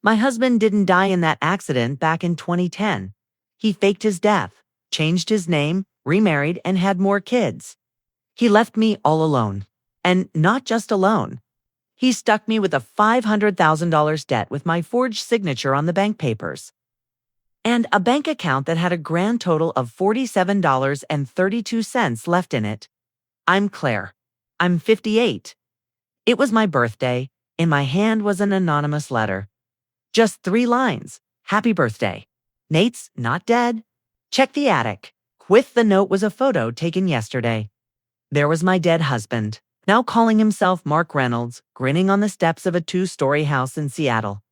My husband didn't die in that accident back in 2010. He faked his death, changed his name, remarried, and had more kids. He left me all alone. And not just alone. He stuck me with a $500,000 debt with my forged signature on the bank papers. And a bank account that had a grand total of $47.32 left in it. I'm Claire. I'm 58. It was my birthday. In my hand was an anonymous letter. Just 3 lines. Happy birthday. Nate's not dead. Check the attic. With the note was a photo taken yesterday. There was my dead husband, now calling himself Mark Reynolds, grinning on the steps of a 2-story house in Seattle.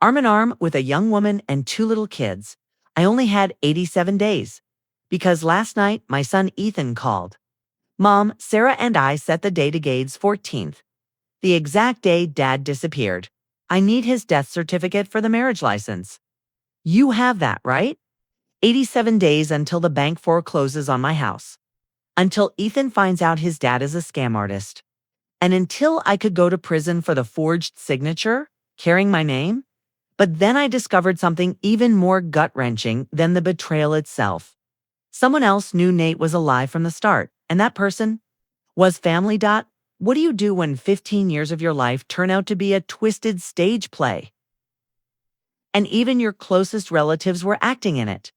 Arm in arm with a young woman and 2 little kids. I only had 87 days. Because last night, my son Ethan called. Mom, Sarah and I set the day to Gade's 14th. The exact day Dad disappeared. I need his death certificate for the marriage license. You have that, right? 87 days until the bank forecloses on my house. Until Ethan finds out his dad is a scam artist. And until I could go to prison for the forged signature, carrying my name. But then I discovered something even more gut-wrenching than the betrayal itself. Someone else knew Nate was a lie from the start, and that person was family. What do you do when 15 years of your life turn out to be a twisted stage play? And even your closest relatives were acting in it.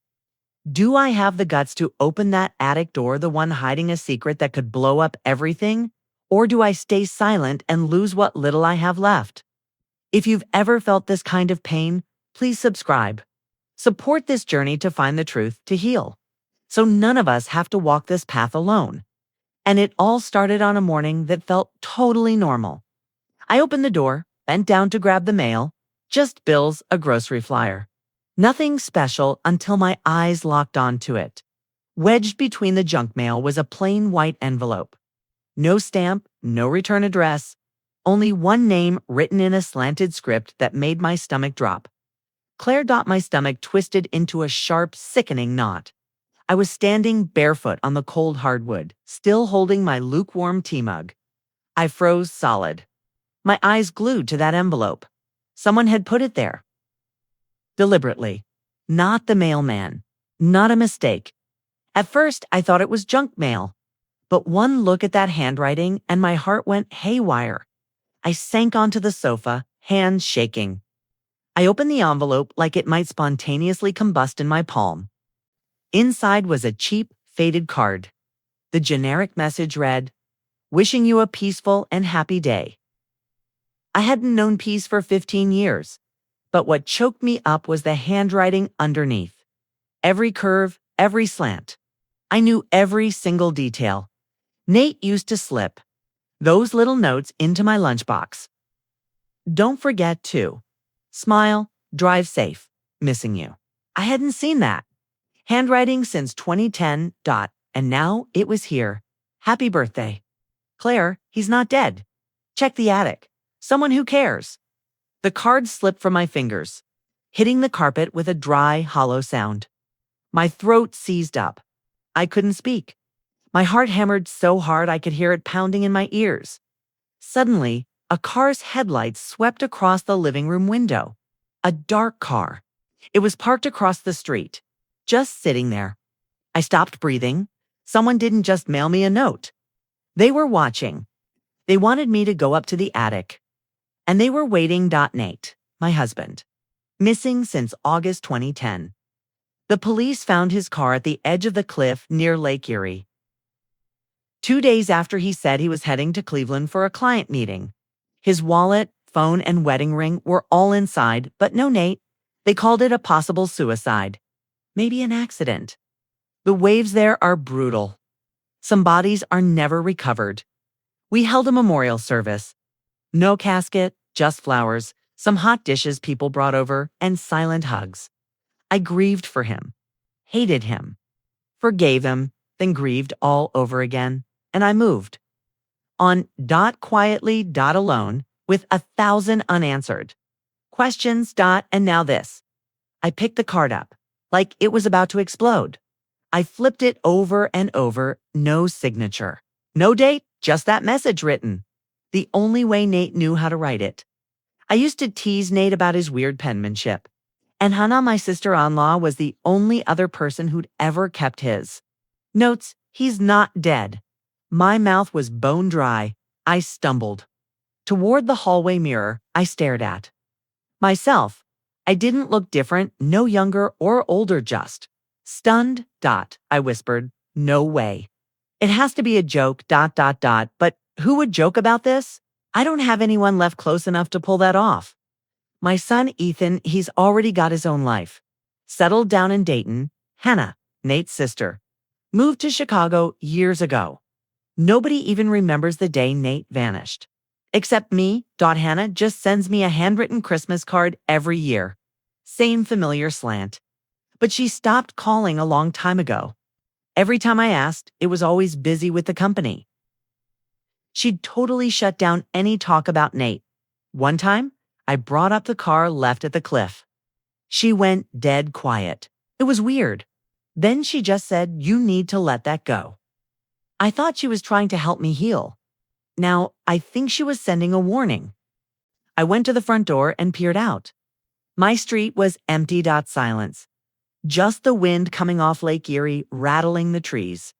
Do I have the guts to open that attic door, the one hiding a secret that could blow up everything? Or do I stay silent and lose what little I have left? If you've ever felt this kind of pain, please subscribe. Support this journey to find the truth, to heal. So none of us have to walk this path alone. And it all started on a morning that felt totally normal. I opened the door, bent down to grab the mail, just bills, a grocery flyer. Nothing special until my eyes locked onto it. Wedged between the junk mail was a plain white envelope. No stamp, no return address, only one name written in a slanted script that made my stomach drop. Claire. My stomach twisted into a sharp, sickening knot. I was standing barefoot on the cold hardwood, still holding my lukewarm tea mug. I froze solid. My eyes glued to that envelope. Someone had put it there. Deliberately. Not the mailman. Not a mistake. At first, I thought it was junk mail. But one look at that handwriting and my heart went haywire. I sank onto the sofa, hands shaking. I opened the envelope like it might spontaneously combust in my palm. Inside was a cheap, faded card. The generic message read, "Wishing you a peaceful and happy day." I hadn't known peace for 15 years, but what choked me up was the handwriting underneath. Every curve, every slant. I knew every single detail. Nate used to slip those little notes into my lunchbox. Don't forget to smile, drive safe, missing you. I hadn't seen that handwriting since 2010. And now it was here. Happy birthday. Claire, he's not dead. Check the attic. Someone who cares. The card slipped from my fingers, hitting the carpet with a dry, hollow sound. My throat seized up. I couldn't speak. My heart hammered so hard I could hear it pounding in my ears. Suddenly, a car's headlights swept across the living room window. A dark car. It was parked across the street, just sitting there. I stopped breathing. Someone didn't just mail me a note. They were watching. They wanted me to go up to the attic. And they were waiting. Nate, my husband, missing since August 2010. The police found his car at the edge of the cliff near Lake Erie. 2 days after he said he was heading to Cleveland for a client meeting. His wallet, phone, and wedding ring were all inside, but no Nate. They called it a possible suicide. Maybe an accident. The waves there are brutal. Some bodies are never recovered. We held a memorial service. No casket, just flowers, some hot dishes people brought over, and silent hugs. I grieved for him, hated him, forgave him, then grieved all over again, and I moved. On quietly alone, with 1,000 unanswered questions. And now this. I picked the card up, like it was about to explode. I flipped it over and over, no signature. No date, just that message written. The only way Nate knew how to write it. I used to tease Nate about his weird penmanship. And Hannah, my sister-in-law, was the only other person who'd ever kept his. Notes, he's not dead. My mouth was bone dry. I stumbled. Toward the hallway mirror, I stared at myself. I didn't look different, no younger or older, just stunned. I whispered, no way. It has to be a joke. But who would joke about this? I don't have anyone left close enough to pull that off. My son, Ethan, he's already got his own life. Settled down in Dayton. Hannah, Nate's sister, moved to Chicago years ago. Nobody even remembers the day Nate vanished. Except me. Hannah just sends me a handwritten Christmas card every year. Same familiar slant. But she stopped calling a long time ago. Every time I asked, it was always busy with the company. She'd totally shut down any talk about Nate. One time, I brought up the car left at the cliff. She went dead quiet. It was weird. Then she just said, you need to let that go. I thought she was trying to help me heal. Now, I think she was sending a warning. I went to the front door and peered out. My street was empty. Silence. Just the wind coming off Lake Erie rattling the trees.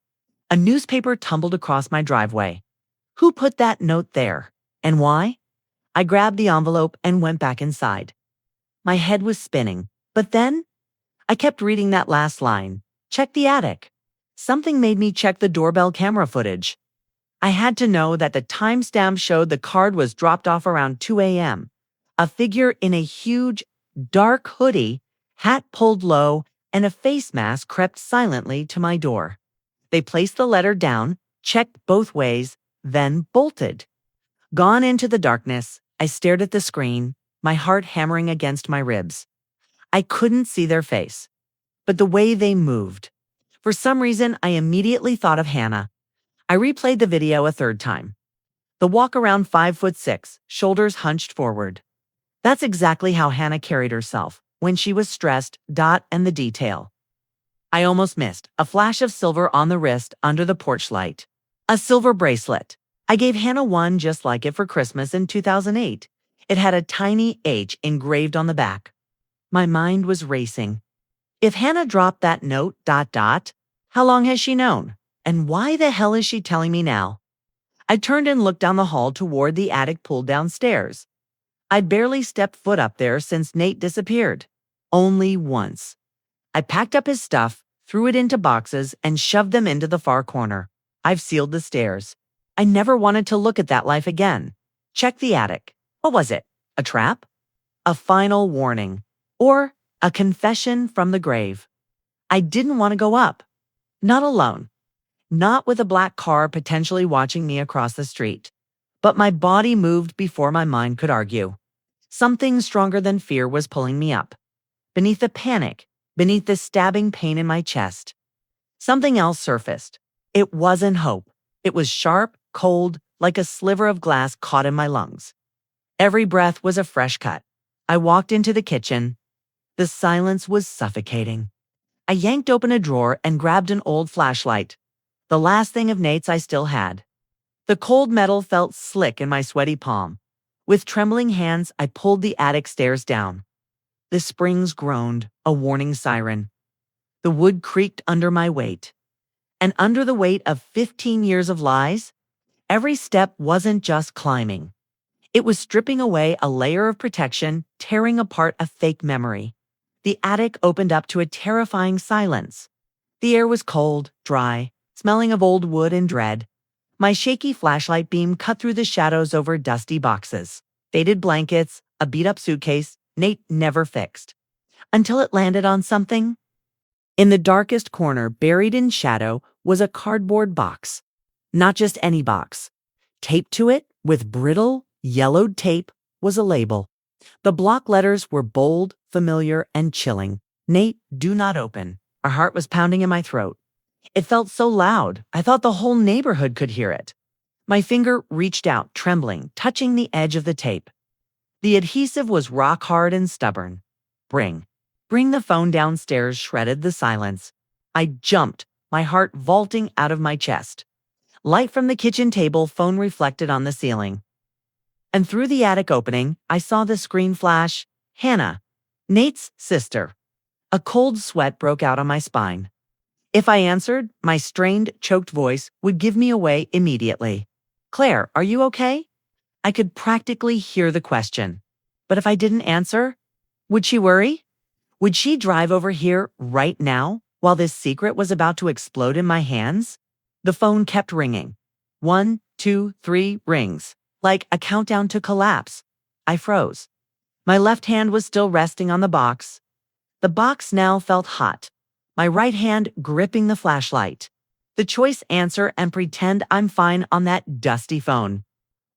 A newspaper tumbled across my driveway. Who put that note there? And why? I grabbed the envelope and went back inside. My head was spinning, but then I kept reading that last line. Check the attic. Something made me check the doorbell camera footage. I had to know that the timestamp showed the card was dropped off around 2 a.m. A figure in a huge, dark hoodie, hat pulled low, and a face mask crept silently to my door. They placed the letter down, checked both ways, then bolted. Gone into the darkness, I stared at the screen, my heart hammering against my ribs. I couldn't see their face, but the way they moved. For some reason, I immediately thought of Hannah. I replayed the video a third time. The walk around 5'6", shoulders hunched forward. That's exactly how Hannah carried herself when she was stressed. And the detail. I almost missed a flash of silver on the wrist under the porch light. A silver bracelet. I gave Hannah one just like it for Christmas in 2008. It had a tiny H engraved on the back. My mind was racing. If Hannah dropped that note, how long has she known? And why the hell is she telling me now? I turned and looked down the hall toward the attic pulled downstairs. I'd barely stepped foot up there since Nate disappeared. Only once. I packed up his stuff, threw it into boxes, and shoved them into the far corner. I've sealed the stairs. I never wanted to look at that life again. Check the attic. What was it? A trap? A final warning? Or a confession from the grave? I didn't want to go up. Not alone. Not with a black car potentially watching me across the street. But my body moved before my mind could argue. Something stronger than fear was pulling me up. Beneath the panic, beneath the stabbing pain in my chest. Something else surfaced. It wasn't hope. It was sharp, cold, like a sliver of glass caught in my lungs. Every breath was a fresh cut. I walked into the kitchen. The silence was suffocating. I yanked open a drawer and grabbed an old flashlight. The last thing of Nate's I still had. The cold metal felt slick in my sweaty palm. With trembling hands, I pulled the attic stairs down. The springs groaned, a warning siren. The wood creaked under my weight. And under the weight of 15 years of lies, every step wasn't just climbing. It was stripping away a layer of protection, tearing apart a fake memory. The attic opened up to a terrifying silence. The air was cold, dry, smelling of old wood and dread. My shaky flashlight beam cut through the shadows over dusty boxes, faded blankets, a beat-up suitcase Nate never fixed. Until it landed on something. In the darkest corner, buried in shadow, was a cardboard box. Not just any box. Taped to it, with brittle, yellowed tape, was a label. The block letters were bold, familiar, and chilling. Nate, do not open. A heart was pounding in my throat. It felt so loud, I thought the whole neighborhood could hear it. My finger reached out, trembling, touching the edge of the tape. The adhesive was rock hard and stubborn. Bring the phone downstairs shredded the silence. I jumped, my heart vaulting out of my chest. Light from the kitchen table, phone reflected on the ceiling. And through the attic opening, I saw the screen flash, Hannah, Nate's sister. A cold sweat broke out on my spine. If I answered, my strained, choked voice would give me away immediately. Claire, are you okay? I could practically hear the question. But if I didn't answer, would she worry? Would she drive over here right now while this secret was about to explode in my hands? The phone kept ringing. 1, 2, 3 rings, like a countdown to collapse. I froze. My left hand was still resting on the box. The box now felt hot, my right hand gripping the flashlight. The choice answer and pretend I'm fine on that dusty phone.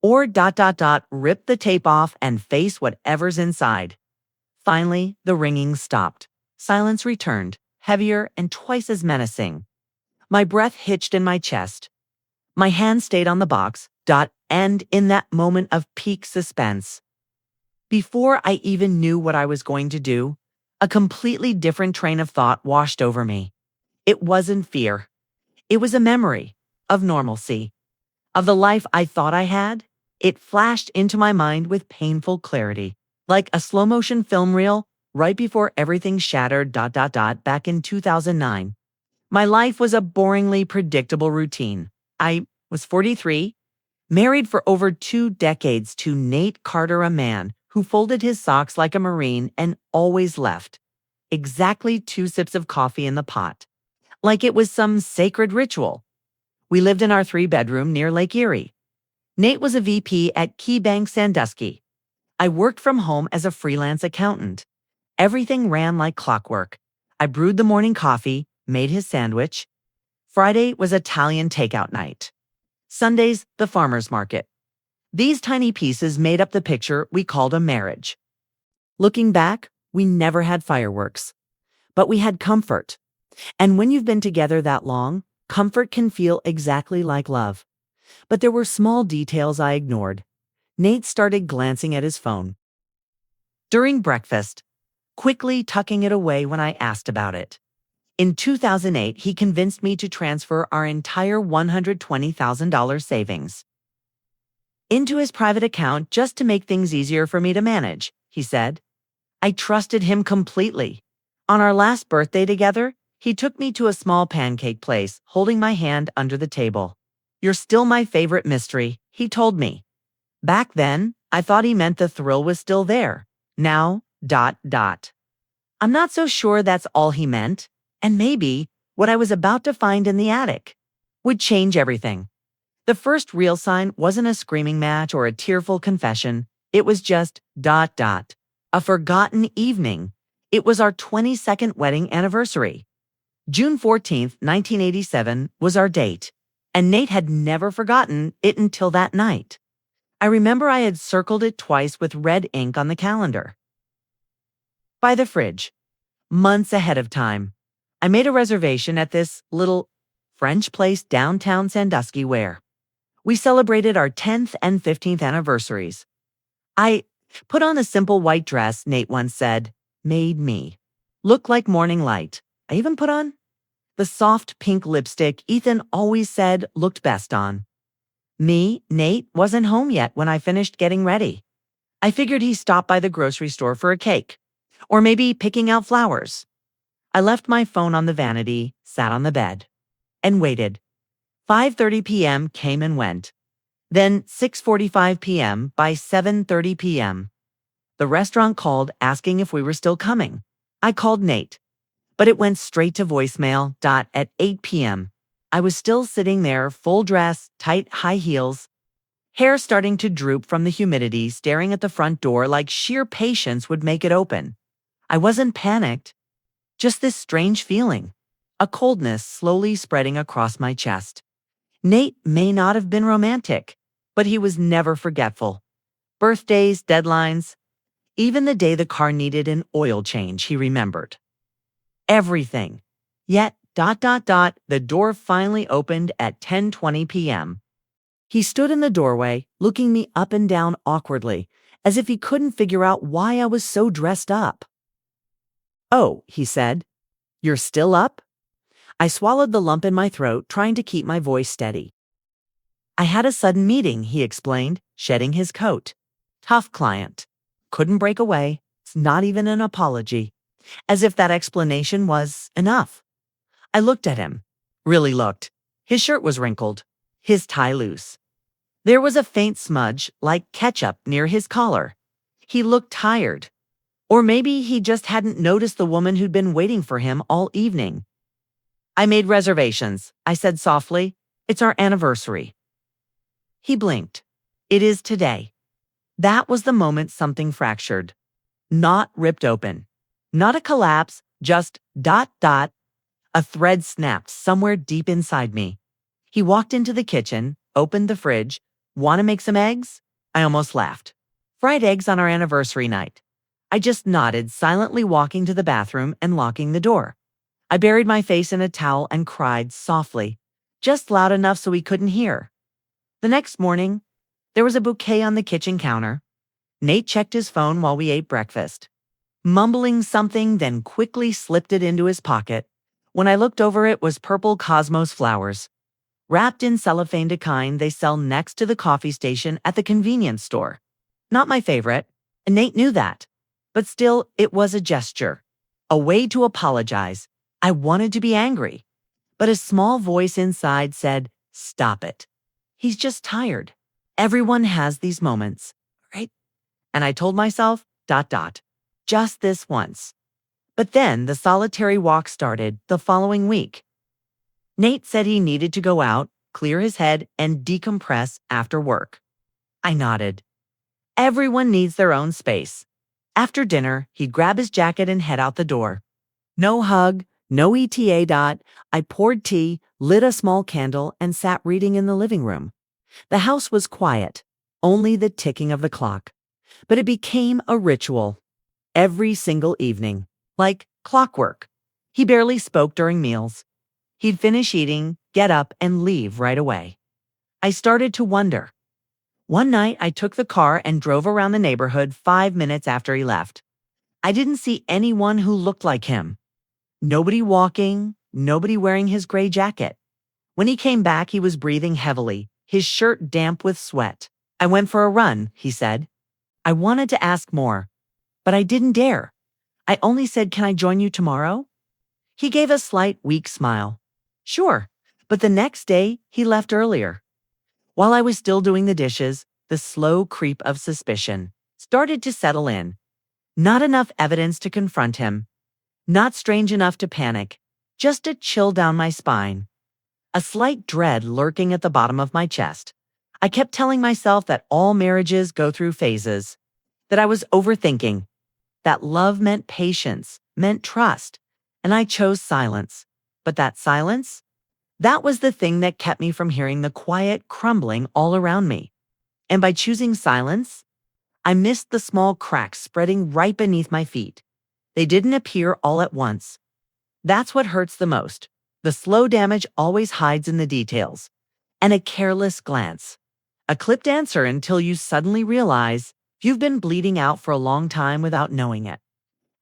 Or ... rip the tape off and face whatever's inside. Finally, the ringing stopped. Silence returned, heavier and twice as menacing. My breath hitched in my chest. My hand stayed on the box, and in that moment of peak suspense. Before I even knew what I was going to do, a completely different train of thought washed over me. It wasn't fear. It was a memory of normalcy, of the life I thought I had. It flashed into my mind with painful clarity, like a slow-motion film reel right before everything shattered ... back in 2009. My life was a boringly predictable routine. I was 43, married for over 2 decades to Nate Carter, a man who folded his socks like a Marine and always left exactly 2 sips of coffee in the pot, like it was some sacred ritual. We lived in our 3-bedroom near Lake Erie. Nate was a VP at KeyBank Sandusky. I worked from home as a freelance accountant. Everything ran like clockwork. I brewed the morning coffee, made his sandwich. Friday was Italian takeout night. Sundays, the farmer's market. These tiny pieces made up the picture we called a marriage. Looking back, we never had fireworks, but we had comfort. And when you've been together that long, comfort can feel exactly like love. But there were small details I ignored. Nate started glancing at his phone during breakfast, quickly tucking it away when I asked about it. In 2008, he convinced me to transfer our entire $120,000 savings into his private account just to make things easier for me to manage, he said. I trusted him completely. On our last birthday together, he took me to a small pancake place, holding my hand under the table. You're still my favorite mystery, he told me. Back then, I thought he meant the thrill was still there. Now, ... I'm not so sure that's all he meant, and maybe what I was about to find in the attic would change everything. The first real sign wasn't a screaming match or a tearful confession. It was just ... a forgotten evening. It was our 22nd wedding anniversary. June 14th, 1987 was our date, and Nate had never forgotten it until that night. I remember I had circled it twice with red ink on the calendar. By the fridge, months ahead of time, I made a reservation at this little French place downtown Sandusky where we celebrated our 10th and 15th anniversaries. I put on a simple white dress Nate once said made me look like morning light. I even put on the soft pink lipstick Ethan always said looked best on. Nate, wasn't home yet when I finished getting ready. I figured he stopped by the grocery store for a cake, or maybe picking out flowers. I left my phone on the vanity, sat on the bed, and waited. 5:30 p.m. came and went. Then 6:45 p.m. By 7:30 p.m. The restaurant called asking if we were still coming. I called Nate, but it went straight to voicemail. At 8 p.m. I was still sitting there, full dress, tight high heels, hair starting to droop from the humidity, staring at the front door like sheer patience would make it open. I wasn't panicked, just this strange feeling, a coldness slowly spreading across my chest. Nate may not have been romantic, but he was never forgetful. Birthdays, deadlines, even the day the car needed an oil change, he remembered. Everything. Yet, ... the door finally opened at 10:20 p.m. He stood in the doorway, looking me up and down awkwardly, as if he couldn't figure out why I was so dressed up. Oh, he said, you're still up? I swallowed the lump in my throat, trying to keep my voice steady. I had a sudden meeting, he explained, shedding his coat. Tough client. Couldn't break away. It's not even an apology. As if that explanation was enough. I looked at him. Really looked. His shirt was wrinkled. His tie loose. There was a faint smudge, like ketchup, near his collar. He looked tired. Or maybe he just hadn't noticed the woman who'd been waiting for him all evening. I made reservations, I said softly. It's our anniversary. He blinked. It is today. That was the moment something fractured. Not ripped open. Not a collapse, just ... A thread snapped somewhere deep inside me. He walked into the kitchen, opened the fridge. Want to make some eggs? I almost laughed. Fried eggs on our anniversary night. I just nodded, silently walking to the bathroom and locking the door. I buried my face in a towel and cried softly, just loud enough so he couldn't hear. The next morning, there was a bouquet on the kitchen counter. Nate checked his phone while we ate breakfast. Mumbling something, then quickly slipped it into his pocket. When I looked over, it was purple cosmos flowers. Wrapped in cellophane, the kind they sell next to the coffee station at the convenience store. Not my favorite, and Nate knew that. But still, it was a gesture. A way to apologize. I wanted to be angry. But a small voice inside said, "Stop it. He's just tired. Everyone has these moments, right?" And I told myself, ... just this once. But then the solitary walk started the following week. Nate said he needed to go out, clear his head, and decompress after work. I nodded. Everyone needs their own space. After dinner, he'd grab his jacket and head out the door. No hug, no ETA. I poured tea, lit a small candle, and sat reading in the living room. The house was quiet, only the ticking of the clock. But it became a ritual. Every single evening. Like clockwork. He barely spoke during meals. He'd finish eating, get up, and leave right away. I started to wonder. One night, I took the car and drove around the neighborhood 5 minutes after he left. I didn't see anyone who looked like him. Nobody walking, nobody wearing his gray jacket. When he came back, he was breathing heavily, his shirt damp with sweat. "I went for a run," he said. I wanted to ask more, but I didn't dare. I only said, "Can I join you tomorrow?" He gave a slight, weak smile. Sure, but the next day, he left earlier. While I was still doing the dishes, the slow creep of suspicion started to settle in. Not enough evidence to confront him. Not strange enough to panic. Just a chill down my spine. A slight dread lurking at the bottom of my chest. I kept telling myself that all marriages go through phases. That I was overthinking. That love meant patience, meant trust. And I chose silence. But that silence? That was the thing that kept me from hearing the quiet crumbling all around me. And by choosing silence, I missed the small cracks spreading right beneath my feet. They didn't appear all at once. That's what hurts the most. The slow damage always hides in the details. And a careless glance. A clipped answer until you suddenly realize you've been bleeding out for a long time without knowing it.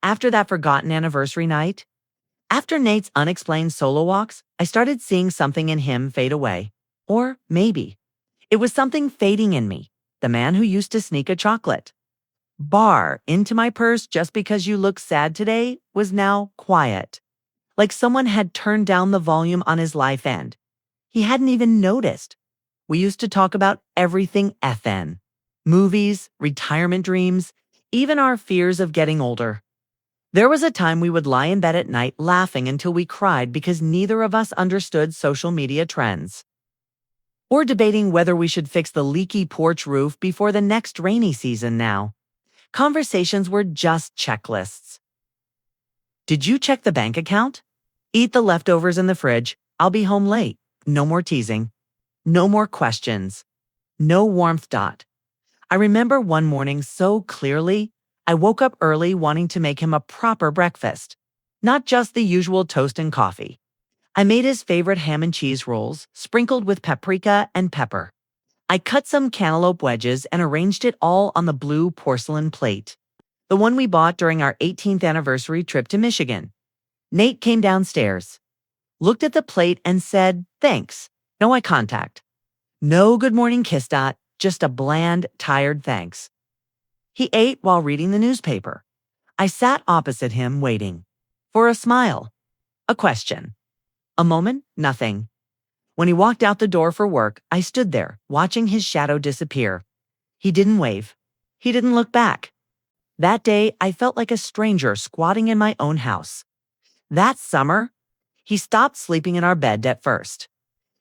After that forgotten anniversary night, after Nate's unexplained solo walks, I started seeing something in him fade away. Or maybe it was something fading in me, the man who used to sneak a chocolate bar into my purse just because you look sad today was now quiet. Like someone had turned down the volume on his life end. He hadn't even noticed. We used to talk about everything FN. Movies, retirement dreams, even our fears of getting older. There was a time we would lie in bed at night laughing until we cried because neither of us understood social media trends. Or debating whether we should fix the leaky porch roof before the next rainy season now. Conversations were just checklists. Did you check the bank account? Eat the leftovers in the fridge. I'll be home late. No more teasing. No more questions. No warmth. I remember one morning so clearly. I woke up early wanting to make him a proper breakfast. Not just the usual toast and coffee. I made his favorite ham and cheese rolls, sprinkled with paprika and pepper. I cut some cantaloupe wedges and arranged it all on the blue porcelain plate. The one we bought during our 18th anniversary trip to Michigan. Nate came downstairs, looked at the plate and said, "Thanks." No eye contact. No good morning kiss. Just a bland, tired thanks. He ate while reading the newspaper. I sat opposite him waiting. For a smile. A question. A moment, nothing. When he walked out the door for work, I stood there, watching his shadow disappear. He didn't wave. He didn't look back. That day, I felt like a stranger squatting in my own house. That summer, he stopped sleeping in our bed at first.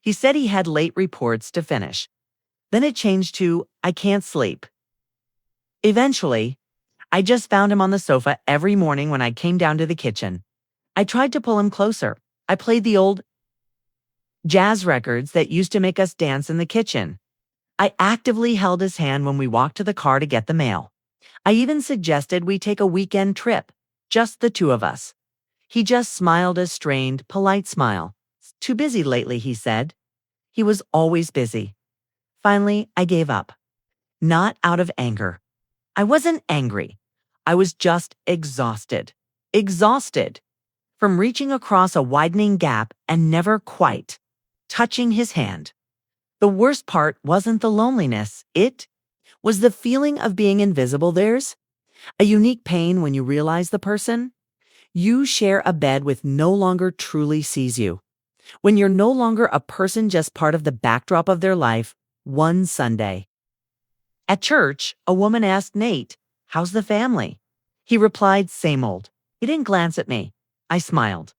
He said he had late reports to finish. Then it changed to, I can't sleep. Eventually, I just found him on the sofa every morning when I came down to the kitchen. I tried to pull him closer. I played the old jazz records that used to make us dance in the kitchen. I actively held his hand when we walked to the car to get the mail. I even suggested we take a weekend trip, just the two of us. He just smiled a strained, polite smile. Too busy lately, he said. He was always busy. Finally, I gave up. Not out of anger. I wasn't angry. I was just exhausted. Exhausted. From reaching across a widening gap and never quite touching his hand. The worst part wasn't the loneliness. It was the feeling of being invisible. There's a unique pain when you realize the person you share a bed with no longer truly sees you. When you're no longer a person, just part of the backdrop of their life. One Sunday. At church, a woman asked Nate, "How's the family?" He replied, "Same old." He didn't glance at me. I smiled.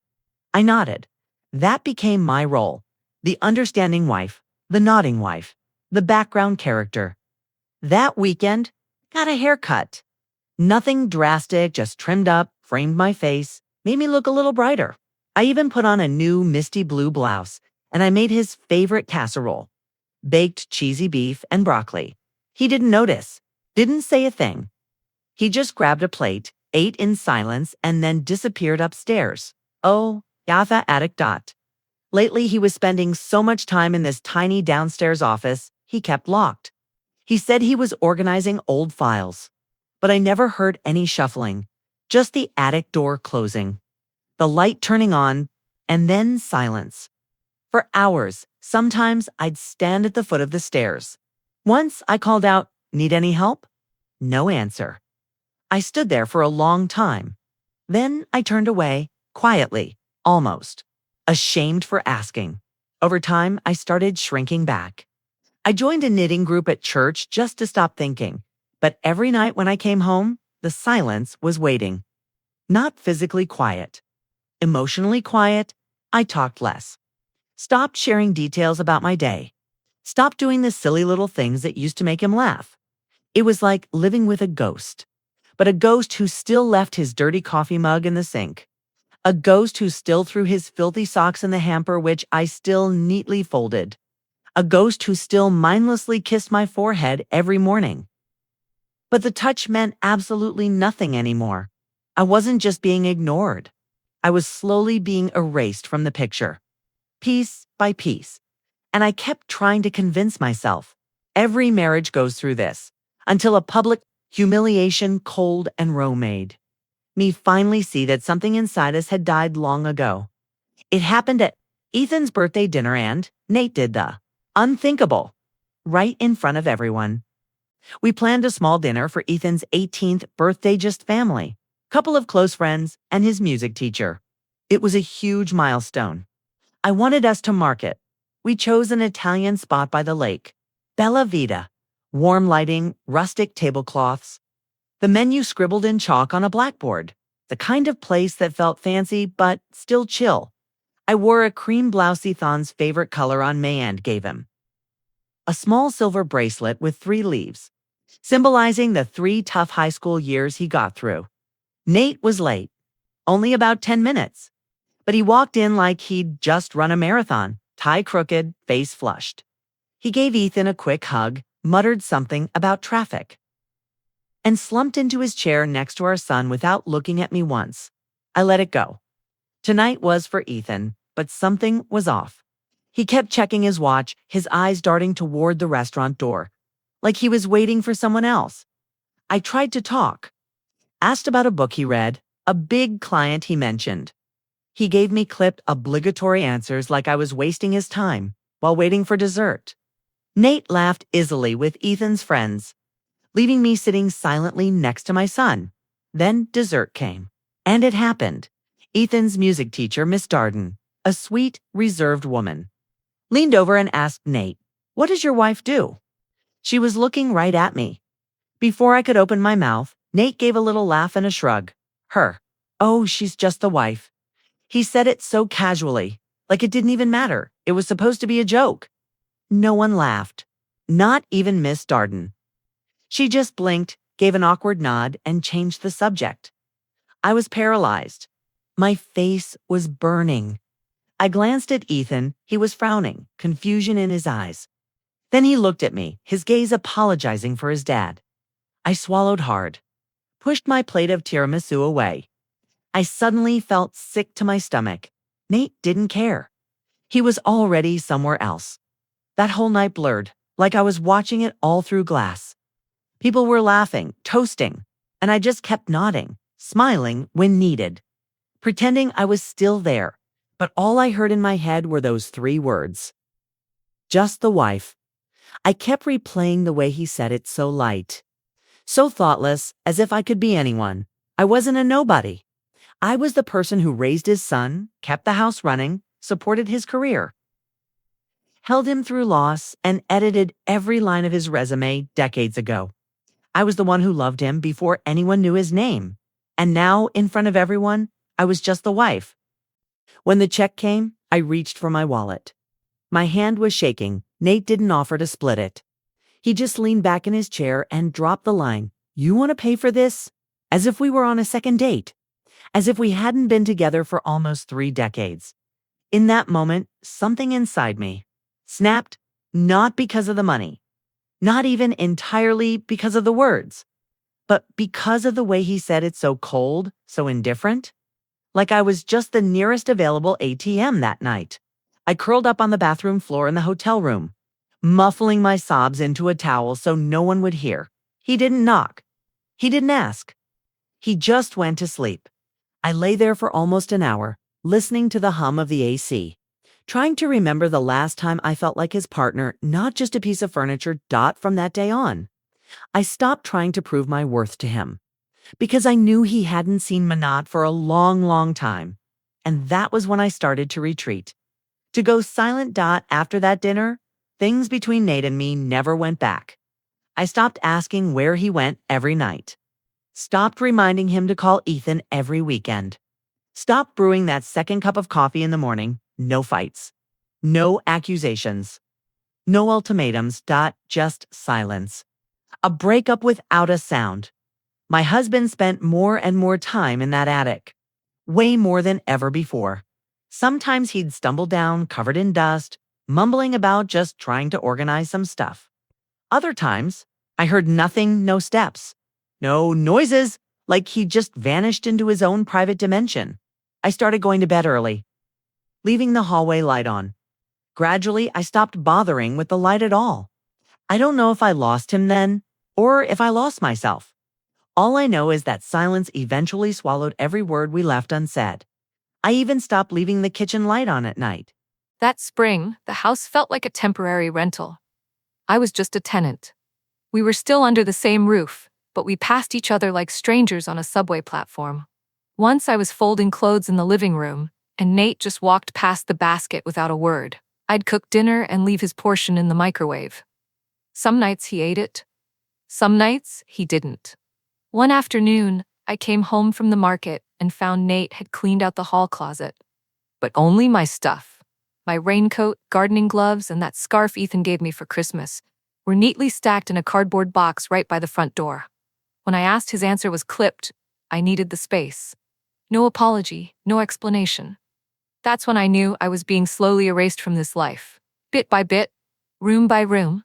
I nodded. That became my role. The understanding wife, the nodding wife, the background character. That weekend, got a haircut. Nothing drastic, just trimmed up, framed my face, made me look a little brighter. I even put on a new misty blue blouse, and I made his favorite casserole, baked cheesy beef and broccoli. He didn't notice, didn't say a thing. He just grabbed a plate, ate in silence, and then disappeared upstairs. Oh, Yatha addict. Lately, he was spending so much time in this tiny downstairs office, he kept locked. He said he was organizing old files. But I never heard any shuffling, just the attic door closing, the light turning on, and then silence. For hours, sometimes I'd stand at the foot of the stairs. Once I called out, "Need any help?" No answer. I stood there for a long time. Then I turned away, quietly, almost, ashamed for asking. Over time, I started shrinking back. I joined a knitting group at church just to stop thinking. But every night when I came home, the silence was waiting. Not physically quiet. Emotionally quiet. I talked less. Stopped sharing details about my day. Stopped doing the silly little things that used to make him laugh. It was like living with a ghost. But a ghost who still left his dirty coffee mug in the sink. A ghost who still threw his filthy socks in the hamper, which I still neatly folded. A ghost who still mindlessly kissed my forehead every morning. But the touch meant absolutely nothing anymore. I wasn't just being ignored. I was slowly being erased from the picture, piece by piece. And I kept trying to convince myself. Every marriage goes through this, until a public humiliation, cold and raw made me finally see that something inside us had died long ago. It happened at Ethan's birthday dinner, and Nate did the unthinkable right in front of everyone. We planned a small dinner for Ethan's 18th birthday, just family, couple of close friends, and his music teacher. It was a huge milestone. I wanted us to mark it. We chose an Italian spot by the lake. Bella Vita. Warm lighting, rustic tablecloths. The menu scribbled in chalk on a blackboard. The kind of place that felt fancy but still chill. I wore a cream blouse Ethan's favorite color on May and gave him a small silver bracelet with 3 leaves, symbolizing the 3 tough high school years he got through. Nate was late, only about 10 minutes, but he walked in like he'd just run a marathon, tie crooked, face flushed. He gave Ethan a quick hug, muttered something about traffic, and slumped into his chair next to our son without looking at me once. I let it go. Tonight was for Ethan, but something was off. He kept checking his watch, his eyes darting toward the restaurant door, like he was waiting for someone else. I tried to talk. Asked about a book he read, a big client he mentioned. He gave me clipped, obligatory answers like I was wasting his time while waiting for dessert. Nate laughed easily with Ethan's friends. leaving me sitting silently next to my son. Then dessert came. And it happened. Ethan's music teacher, Miss Darden, a sweet, reserved woman, leaned over and asked Nate, "What does your wife do?" She was looking right at me. Before I could open my mouth, Nate gave a little laugh and a shrug. Her. Oh, she's just the wife. He said it so casually, like it didn't even matter. It was supposed to be a joke. No one laughed. Not even Miss Darden. She just blinked, gave an awkward nod, and changed the subject. I was paralyzed. My face was burning. I glanced at Ethan. He was frowning, confusion in his eyes. Then he looked at me, his gaze apologizing for his dad. I swallowed hard, pushed my plate of tiramisu away. I suddenly felt sick to my stomach. Nate didn't care. He was already somewhere else. That whole night blurred, like I was watching it all through glass. People were laughing, toasting, and I just kept nodding, smiling when needed, pretending I was still there. But all I heard in my head were those 3 words. Just the wife. I kept replaying the way he said it so light, so thoughtless, as if I could be anyone. I wasn't a nobody. I was the person who raised his son, kept the house running, supported his career, held him through loss, and edited every line of his resume decades ago. I was the one who loved him before anyone knew his name. And now, in front of everyone, I was just the wife. When the check came, I reached for my wallet. My hand was shaking. Nate didn't offer to split it. He just leaned back in his chair and dropped the line, "You want to pay for this?" As if we were on a second date. As if we hadn't been together for almost 3 decades. In that moment, something inside me snapped, not because of the money, not even entirely because of the words, but because of the way he said it so cold, so indifferent. Like I was just the nearest available ATM that night. I curled up on the bathroom floor in the hotel room, muffling my sobs into a towel so no one would hear. He didn't knock. He didn't ask. He just went to sleep. I lay there for almost an hour, listening to the hum of the AC, trying to remember the last time I felt like his partner, not just a piece of furniture. From that day on, I stopped trying to prove my worth to him, because I knew he hadn't seen Manat for a long, long time. And that was when I started to retreat, to go silent. After that dinner, things between Nate and me never went back. I stopped asking where he went every night. Stopped reminding him to call Ethan every weekend. Stopped brewing that second cup of coffee in the morning. No fights. No accusations. No ultimatums. Just silence. A breakup without a sound. My husband spent more and more time in that attic. Way more than ever before. Sometimes he'd stumble down, covered in dust, mumbling about just trying to organize some stuff. Other times, I heard nothing, no steps. No noises, like he just vanished into his own private dimension. I started going to bed early, leaving the hallway light on. Gradually, I stopped bothering with the light at all. I don't know if I lost him then, or if I lost myself. All I know is that silence eventually swallowed every word we left unsaid. I even stopped leaving the kitchen light on at night. That spring, the house felt like a temporary rental. I was just a tenant. We were still under the same roof, but we passed each other like strangers on a subway platform. Once I was folding clothes in the living room, and Nate just walked past the basket without a word. I'd cook dinner and leave his portion in the microwave. Some nights he ate it. Some nights he didn't. One afternoon, I came home from the market and found Nate had cleaned out the hall closet. But only my stuff. My raincoat, gardening gloves, and that scarf Ethan gave me for Christmas were neatly stacked in a cardboard box right by the front door. When I asked, his answer was clipped. I needed the space. No apology, no explanation. That's when I knew I was being slowly erased from this life. Bit by bit, room by room.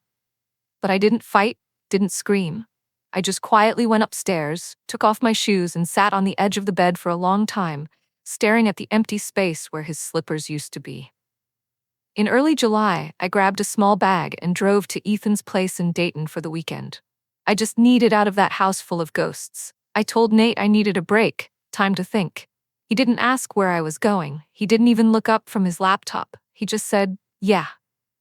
But I didn't fight, didn't scream. I just quietly went upstairs, took off my shoes, and sat on the edge of the bed for a long time, staring at the empty space where his slippers used to be. In early July, I grabbed a small bag and drove to Ethan's place in Dayton for the weekend. I just needed out of that house full of ghosts. I told Nate I needed a break, time to think. He didn't ask where I was going. He didn't even look up from his laptop. He just said, yeah.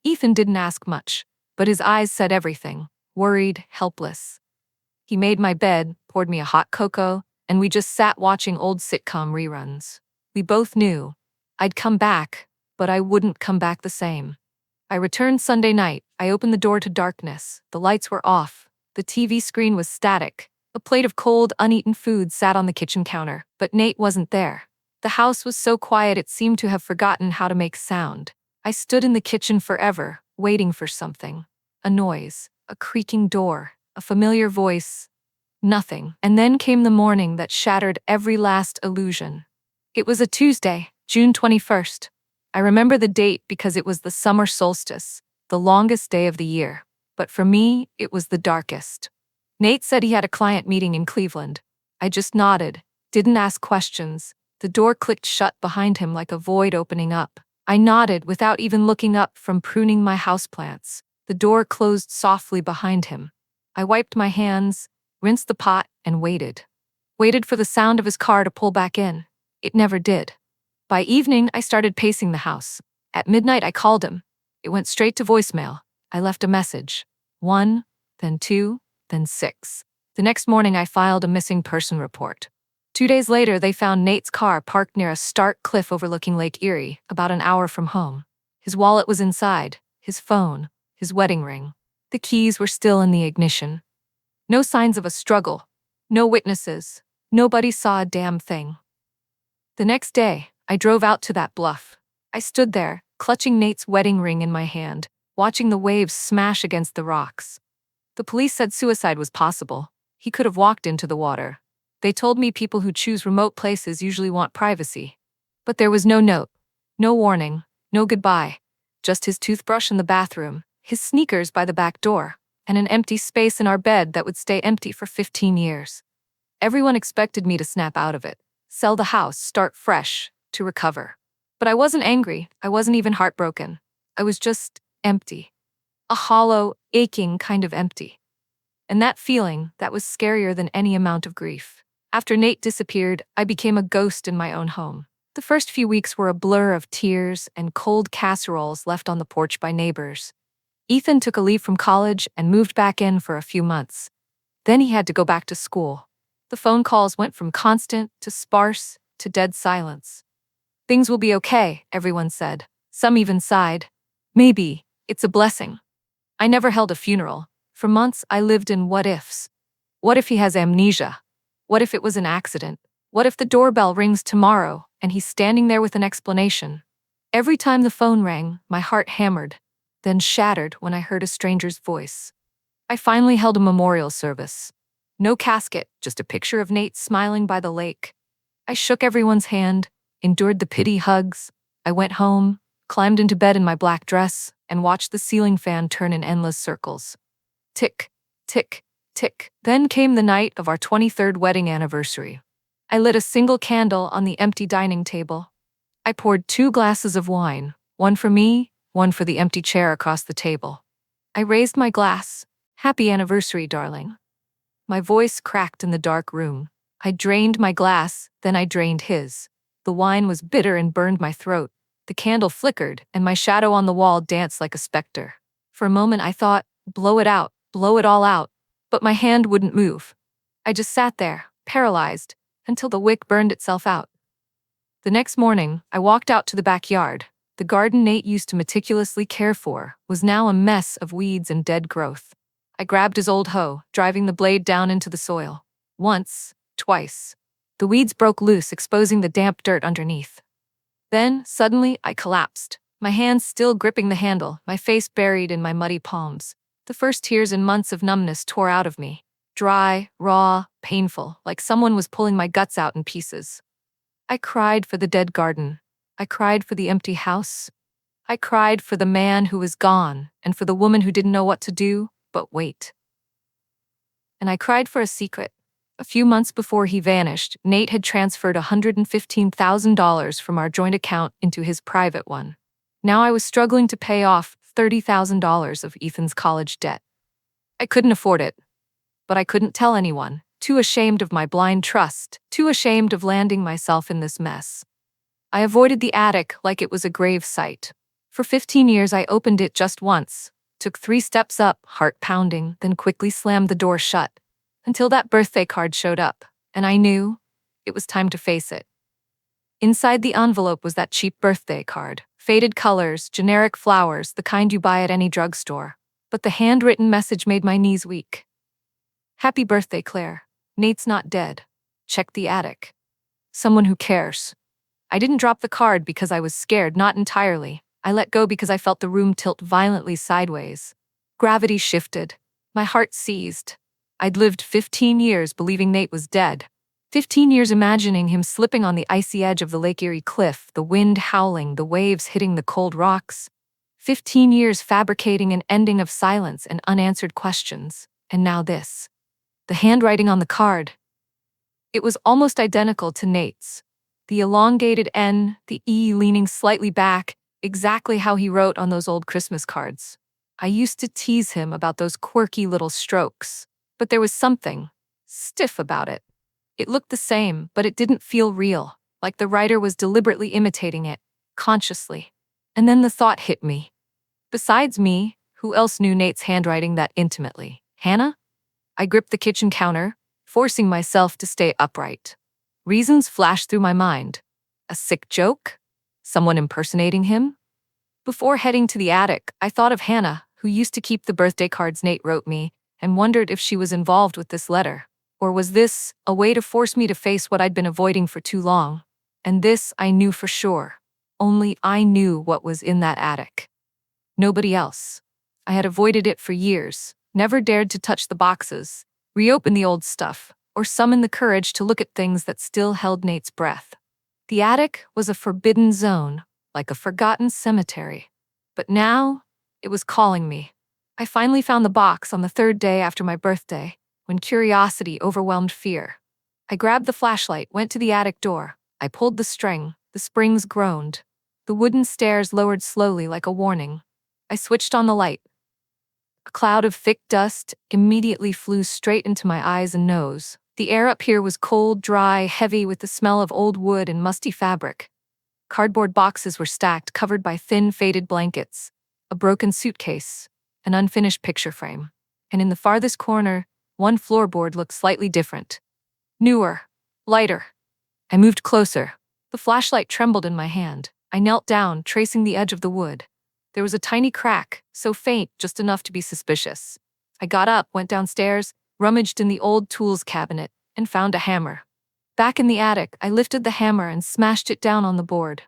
Ethan didn't ask much, but his eyes said everything. Worried, helpless. He made my bed, poured me a hot cocoa, and we just sat watching old sitcom reruns. We both knew I'd come back, but I wouldn't come back the same. I returned Sunday night. I opened the door to darkness. The lights were off. The TV screen was static. A plate of cold, uneaten food sat on the kitchen counter, but Nate wasn't there. The house was so quiet it seemed to have forgotten how to make sound. I stood in the kitchen forever, waiting for something. A noise, a creaking door, a familiar voice. Nothing. And then came the morning that shattered every last illusion. It was a Tuesday, June 21st. I remember the date because it was the summer solstice, the longest day of the year. But for me, it was the darkest. Nate said he had a client meeting in Cleveland. I just nodded, didn't ask questions. The door clicked shut behind him like a void opening up. I nodded without even looking up from pruning my houseplants. The door closed softly behind him. I wiped my hands, rinsed the pot, and waited. Waited for the sound of his car to pull back in. It never did. By evening, I started pacing the house. At midnight, I called him. It went straight to voicemail. I left a message. 1, then 2, then 6. The next morning, I filed a missing person report. 2 days later, they found Nate's car parked near a stark cliff overlooking Lake Erie, about an hour from home. His wallet was inside, his phone, his wedding ring. The keys were still in the ignition. No signs of a struggle. No witnesses. Nobody saw a damn thing. The next day, I drove out to that bluff. I stood there, clutching Nate's wedding ring in my hand, watching the waves smash against the rocks. The police said suicide was possible. He could have walked into the water. They told me people who choose remote places usually want privacy. But there was no note, no warning, no goodbye. Just his toothbrush in the bathroom, his sneakers by the back door, and an empty space in our bed that would stay empty for 15 years. Everyone expected me to snap out of it, sell the house, start fresh, to recover. But I wasn't angry. I wasn't even heartbroken. I was just empty. A hollow, aching kind of empty. And that feeling, that was scarier than any amount of grief. After Nate disappeared, I became a ghost in my own home. The first few weeks were a blur of tears and cold casseroles left on the porch by neighbors. Ethan took a leave from college and moved back in for a few months. Then he had to go back to school. The phone calls went from constant to sparse to dead silence. Things will be okay, everyone said. Some even sighed. Maybe it's a blessing. I never held a funeral. For months, I lived in what-ifs. What if he has amnesia? What if it was an accident? What if the doorbell rings tomorrow and he's standing there with an explanation? Every time the phone rang, my heart hammered, then shattered when I heard a stranger's voice. I finally held a memorial service. No casket, just a picture of Nate smiling by the lake. I shook everyone's hand, endured the pity hugs. I went home, climbed into bed in my black dress, and watched the ceiling fan turn in endless circles. Tick, tick, tick. Then came the night of our 23rd wedding anniversary. I lit a single candle on the empty dining table. I poured 2 glasses of wine, one for me, one for the empty chair across the table. I raised my glass. Happy anniversary, darling. My voice cracked in the dark room. I drained my glass, then I drained his. The wine was bitter and burned my throat. The candle flickered, and my shadow on the wall danced like a specter. For a moment I thought, blow it out, blow it all out. But my hand wouldn't move. I just sat there, paralyzed, until the wick burned itself out. The next morning, I walked out to the backyard. The garden Nate used to meticulously care for was now a mess of weeds and dead growth. I grabbed his old hoe, driving the blade down into the soil. Once, twice. The weeds broke loose, exposing the damp dirt underneath. Then, suddenly, I collapsed, my hands still gripping the handle, my face buried in my muddy palms. The first tears in months of numbness tore out of me. Dry, raw, painful, like someone was pulling my guts out in pieces. I cried for the dead garden. I cried for the empty house. I cried for the man who was gone, and for the woman who didn't know what to do but wait. And I cried for a secret. A few months before he vanished, Nate had transferred $115,000 from our joint account into his private one. Now I was struggling to pay off $30,000 of Ethan's college debt. I couldn't afford it, but I couldn't tell anyone, too ashamed of my blind trust, too ashamed of landing myself in this mess. I avoided the attic like it was a grave site. For 15 years I opened it just once, took 3 steps up, heart pounding, then quickly slammed the door shut. Until that birthday card showed up, and I knew it was time to face it. Inside the envelope was that cheap birthday card. Faded colors, generic flowers, the kind you buy at any drugstore. But the handwritten message made my knees weak. Happy birthday, Claire. Nate's not dead. Check the attic. Someone who cares. I didn't drop the card because I was scared, not entirely. I let go because I felt the room tilt violently sideways. Gravity shifted. My heart seized. I'd lived 15 years believing Nate was dead. 15 years imagining him slipping on the icy edge of the Lake Erie cliff, the wind howling, the waves hitting the cold rocks. 15 years fabricating an ending of silence and unanswered questions. And now this. The handwriting on the card. It was almost identical to Nate's. The elongated N, the E leaning slightly back, exactly how he wrote on those old Christmas cards. I used to tease him about those quirky little strokes, but there was something stiff about it. It looked the same, but it didn't feel real, like the writer was deliberately imitating it, consciously. And then the thought hit me. Besides me, who else knew Nate's handwriting that intimately? Hannah? I gripped the kitchen counter, forcing myself to stay upright. Reasons flashed through my mind. A sick joke? Someone impersonating him? Before heading to the attic, I thought of Hannah, who used to keep the birthday cards Nate wrote me, and wondered if she was involved with this letter. Or was this a way to force me to face what I'd been avoiding for too long? And this I knew for sure. Only I knew what was in that attic. Nobody else. I had avoided it for years, never dared to touch the boxes, reopen the old stuff, or summon the courage to look at things that still held Nate's breath. The attic was a forbidden zone, like a forgotten cemetery. But now, it was calling me. I finally found the box on the third day after my birthday, when curiosity overwhelmed fear. I grabbed the flashlight, went to the attic door. I pulled the string. The springs groaned. The wooden stairs lowered slowly like a warning. I switched on the light. A cloud of thick dust immediately flew straight into my eyes and nose. The air up here was cold, dry, heavy with the smell of old wood and musty fabric. Cardboard boxes were stacked, covered by thin, faded blankets, a broken suitcase, an unfinished picture frame. And in the farthest corner, one floorboard looked slightly different. Newer, lighter. I moved closer. The flashlight trembled in my hand. I knelt down, tracing the edge of the wood. There was a tiny crack, so faint, just enough to be suspicious. I got up, went downstairs, rummaged in the old tools cabinet, and found a hammer. Back in the attic, I lifted the hammer and smashed it down on the board.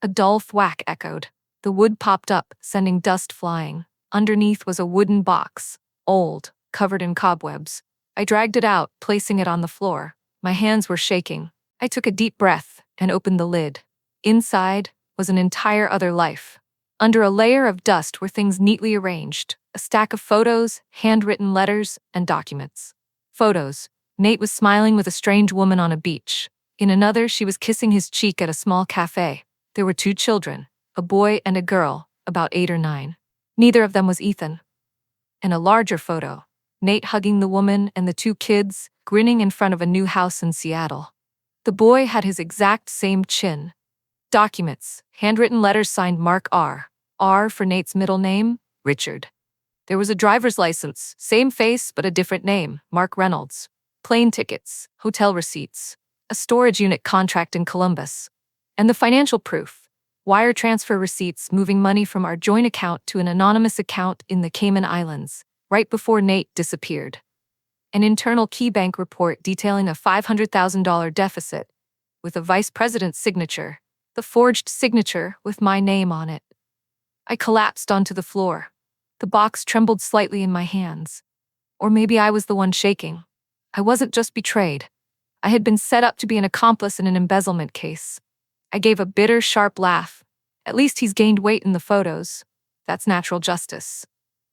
A dull thwack echoed. The wood popped up, sending dust flying. Underneath was a wooden box, old, covered in cobwebs. I dragged it out, placing it on the floor. My hands were shaking. I took a deep breath and opened the lid. Inside was an entire other life. Under a layer of dust were things neatly arranged, a stack of photos, handwritten letters, and documents. Photos. Nate was smiling with a strange woman on a beach. In another, she was kissing his cheek at a small cafe. There were 2 children, a boy and a girl, about 8 or 9. Neither of them was Ethan. In a larger photo, Nate hugging the woman and the 2 kids, grinning in front of a new house in Seattle. The boy had his exact same chin. Documents, handwritten letters signed Mark R. R for Nate's middle name, Richard. There was a driver's license, same face but a different name, Mark Reynolds. Plane tickets, hotel receipts, a storage unit contract in Columbus. And the financial proof, wire transfer receipts moving money from our joint account to an anonymous account in the Cayman Islands, right before Nate disappeared. An internal key bank report detailing a $500,000 deficit, with a vice president's signature, the forged signature with my name on it. I collapsed onto the floor. The box trembled slightly in my hands. Or maybe I was the one shaking. I wasn't just betrayed. I had been set up to be an accomplice in an embezzlement case. I gave a bitter, sharp laugh. At least he's gained weight in the photos. That's natural justice.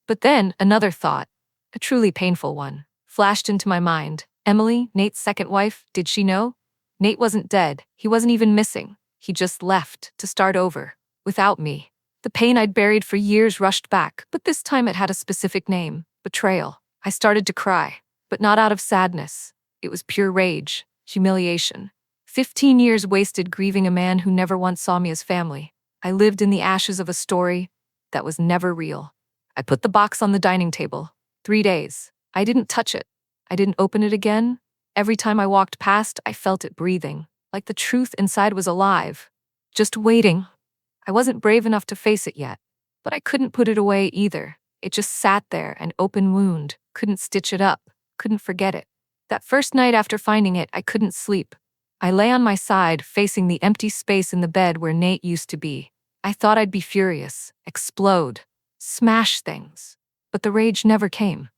But then another thought, a truly painful one, flashed into my mind. Emily, Nate's second wife, did she know? Nate wasn't dead. He wasn't even missing. He just left to start over, without me. The pain I'd buried for years rushed back, but this time it had a specific name, betrayal. I started to cry, but not out of sadness. It was pure rage, humiliation. 15 years wasted grieving a man who never once saw me as family. I lived in the ashes of a story that was never real. I put the box on the dining table. 3 days. I didn't touch it. I didn't open it again. Every time I walked past, I felt it breathing, like the truth inside was alive, just waiting. I wasn't brave enough to face it yet, but I couldn't put it away either. It just sat there, an open wound, couldn't stitch it up, couldn't forget it. That first night after finding it, I couldn't sleep. I lay on my side, facing the empty space in the bed where Nate used to be. I thought I'd be furious, explode, smash things. But the rage never came.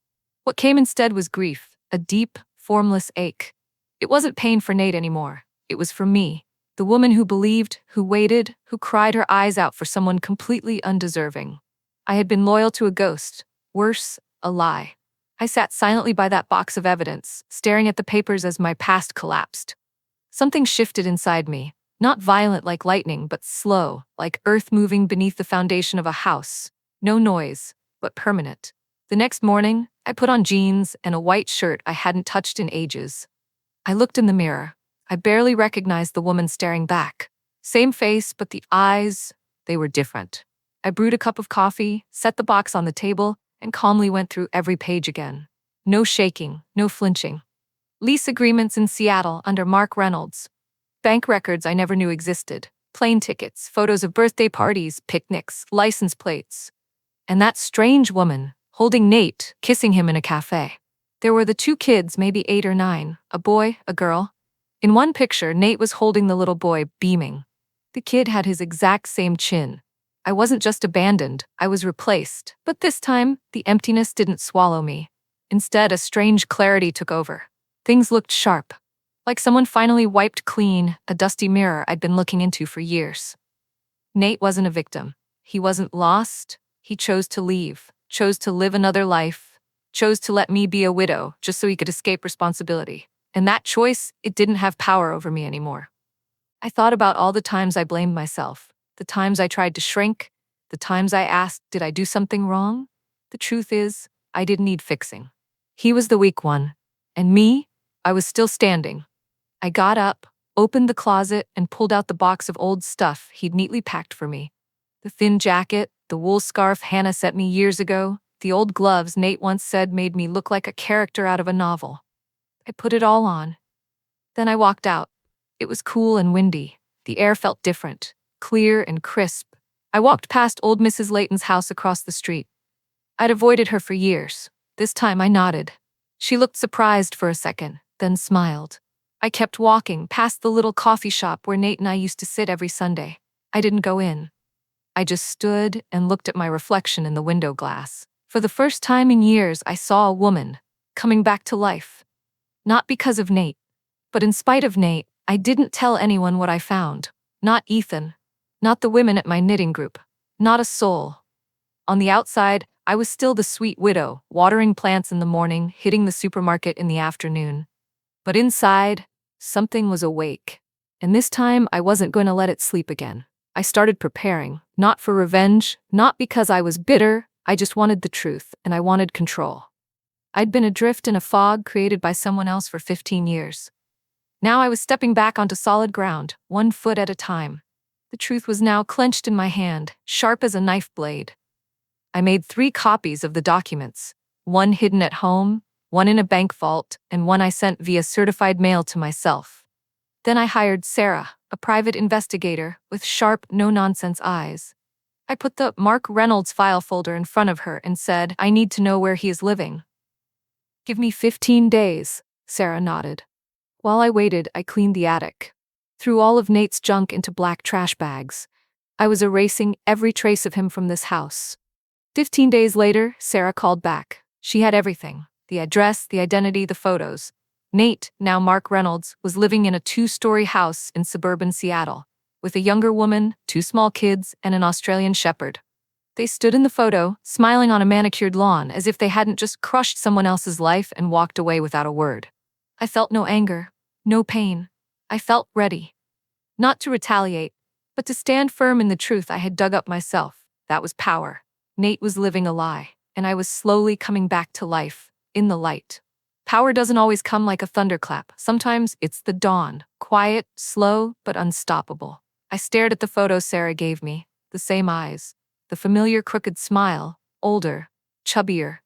What came instead was grief, a deep, formless ache. It wasn't pain for Nate anymore. It was for me, the woman who believed, who waited, who cried her eyes out for someone completely undeserving. I had been loyal to a ghost, worse, a lie. I sat silently by that box of evidence, staring at the papers as my past collapsed. Something shifted inside me, not violent like lightning, but slow, like earth moving beneath the foundation of a house. No noise, but permanent. The next morning, I put on jeans and a white shirt I hadn't touched in ages. I looked in the mirror. I barely recognized the woman staring back. Same face, but the eyes, they were different. I brewed a cup of coffee, set the box on the table, and calmly went through every page again. No shaking, no flinching. Lease agreements in Seattle under Mark Reynolds. Bank records I never knew existed. Plane tickets, photos of birthday parties, picnics, license plates. And that strange woman, holding Nate, kissing him in a cafe. There were the two kids, maybe 8 or 9, a boy, a girl. In one picture, Nate was holding the little boy, beaming. The kid had his exact same chin. I wasn't just abandoned, I was replaced. But this time, the emptiness didn't swallow me. Instead, a strange clarity took over. Things looked sharp, like someone finally wiped clean a dusty mirror I'd been looking into for years. Nate wasn't a victim. He wasn't lost. He chose to leave, chose to live another life, chose to let me be a widow just so he could escape responsibility. And that choice, it didn't have power over me anymore. I thought about all the times I blamed myself, the times I tried to shrink, the times I asked, did I do something wrong? The truth is, I didn't need fixing. He was the weak one, and me, I was still standing. I got up, opened the closet, and pulled out the box of old stuff he'd neatly packed for me. The thin jacket, the wool scarf Hannah sent me years ago, the old gloves Nate once said made me look like a character out of a novel. I put it all on. Then I walked out. It was cool and windy. The air felt different, clear and crisp. I walked past old Mrs. Layton's house across the street. I'd avoided her for years. This time I nodded. She looked surprised for a second, then smiled. I kept walking past the little coffee shop where Nate and I used to sit every Sunday. I didn't go in. I just stood and looked at my reflection in the window glass. For the first time in years, I saw a woman coming back to life. Not because of Nate, but in spite of Nate, I didn't tell anyone what I found. Not Ethan. Not the women at my knitting group. Not a soul. On the outside, I was still the sweet widow, watering plants in the morning, hitting the supermarket in the afternoon. But inside, something was awake. And this time, I wasn't going to let it sleep again. I started preparing, not for revenge, not because I was bitter, I just wanted the truth, and I wanted control. I'd been adrift in a fog created by someone else for 15 years. Now I was stepping back onto solid ground, 1 foot at a time. The truth was now clenched in my hand, sharp as a knife blade. I made 3 copies of the documents, one hidden at home, one in a bank vault, and one I sent via certified mail to myself. Then I hired Sarah, a private investigator with sharp, no-nonsense eyes. I put the Mark Reynolds file folder in front of her and said, I need to know where he is living. Give me 15 days, Sarah nodded. While I waited, I cleaned the attic. Threw all of Nate's junk into black trash bags. I was erasing every trace of him from this house. 15 days later, Sarah called back. She had everything. The address, the identity, the photos. Nate, now Mark Reynolds, was living in a 2-story house in suburban Seattle, with a younger woman, 2 small kids, and an Australian shepherd. They stood in the photo, smiling on a manicured lawn as if they hadn't just crushed someone else's life and walked away without a word. I felt no anger, no pain. I felt ready. Not to retaliate, but to stand firm in the truth I had dug up myself. That was power. Nate was living a lie, and I was slowly coming back to life, in the light. Power doesn't always come like a thunderclap. Sometimes it's the dawn, quiet, slow, but unstoppable. I stared at the photo Sarah gave me, the same eyes, the familiar crooked smile, older, chubbier,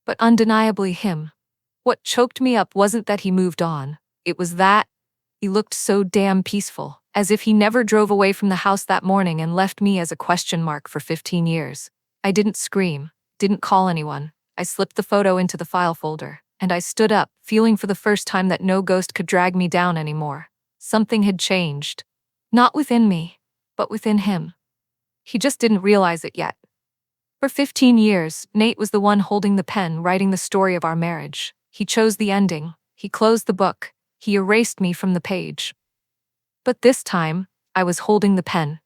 but undeniably him. What choked me up wasn't that he moved on. It was that he looked so damn peaceful, as if he never drove away from the house that morning and left me as a question mark for 15 years. I didn't scream, didn't call anyone. I slipped the photo into the file folder, and I stood up, feeling for the first time that no ghost could drag me down anymore. Something had changed. Not within me, but within him. He just didn't realize it yet. For 15 years, Nate was the one holding the pen, writing the story of our marriage. He chose the ending. He closed the book. He erased me from the page. But this time, I was holding the pen.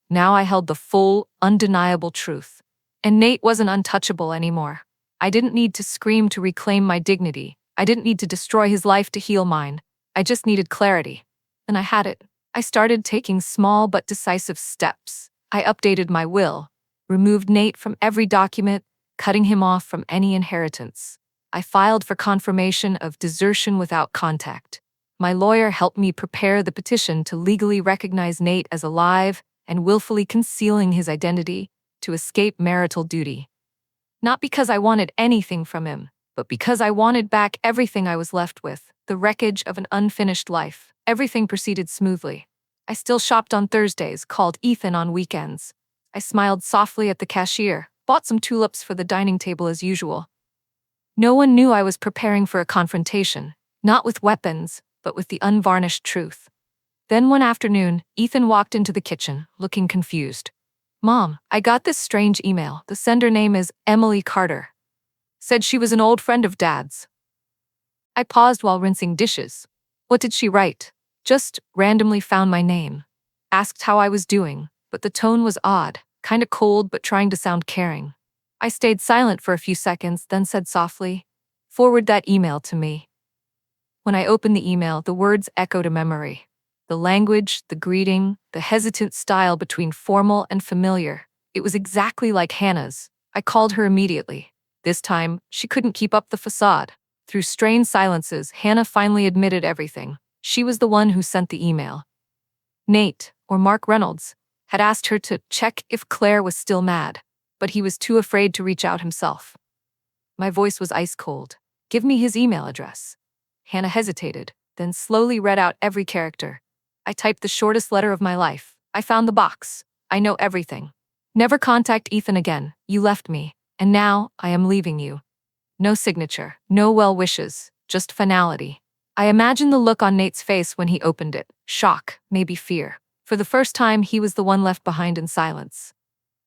Now I held the full, undeniable truth. And Nate wasn't untouchable anymore. I didn't need to scream to reclaim my dignity. I didn't need to destroy his life to heal mine. I just needed clarity. And I had it. I started taking small but decisive steps. I updated my will, removed Nate from every document, cutting him off from any inheritance. I filed for confirmation of desertion without contact. My lawyer helped me prepare the petition to legally recognize Nate as alive and willfully concealing his identity to escape marital duty. Not because I wanted anything from him, but because I wanted back everything I was left with, the wreckage of an unfinished life. Everything proceeded smoothly. I still shopped on Thursdays, called Ethan on weekends. I smiled softly at the cashier, bought some tulips for the dining table as usual. No one knew I was preparing for a confrontation, not with weapons, but with the unvarnished truth. Then one afternoon, Ethan walked into the kitchen, looking confused. "Mom, I got this strange email. The sender name is Emily Carter. Said she was an old friend of Dad's." I paused while rinsing dishes. What did she write? Just randomly found my name. Asked how I was doing, but the tone was odd, kinda cold but trying to sound caring. I stayed silent for a few seconds, then said softly, "Forward that email to me." When I opened the email, the words echoed a memory. The language, the greeting, the hesitant style between formal and familiar. It was exactly like Hannah's. I called her immediately. This time, she couldn't keep up the facade. Through strained silences, Hannah finally admitted everything. She was the one who sent the email. Nate, or Mark Reynolds, had asked her to check if Claire was still mad, but he was too afraid to reach out himself. My voice was ice cold. "Give me his email address." Hannah hesitated, then slowly read out every character. I typed the shortest letter of my life. I found the box. "I know everything. Never contact Ethan again. You left me, and now I am leaving you." No signature, no well wishes, just finality. I imagined the look on Nate's face when he opened it. Shock, maybe fear. For the first time, he was the one left behind in silence.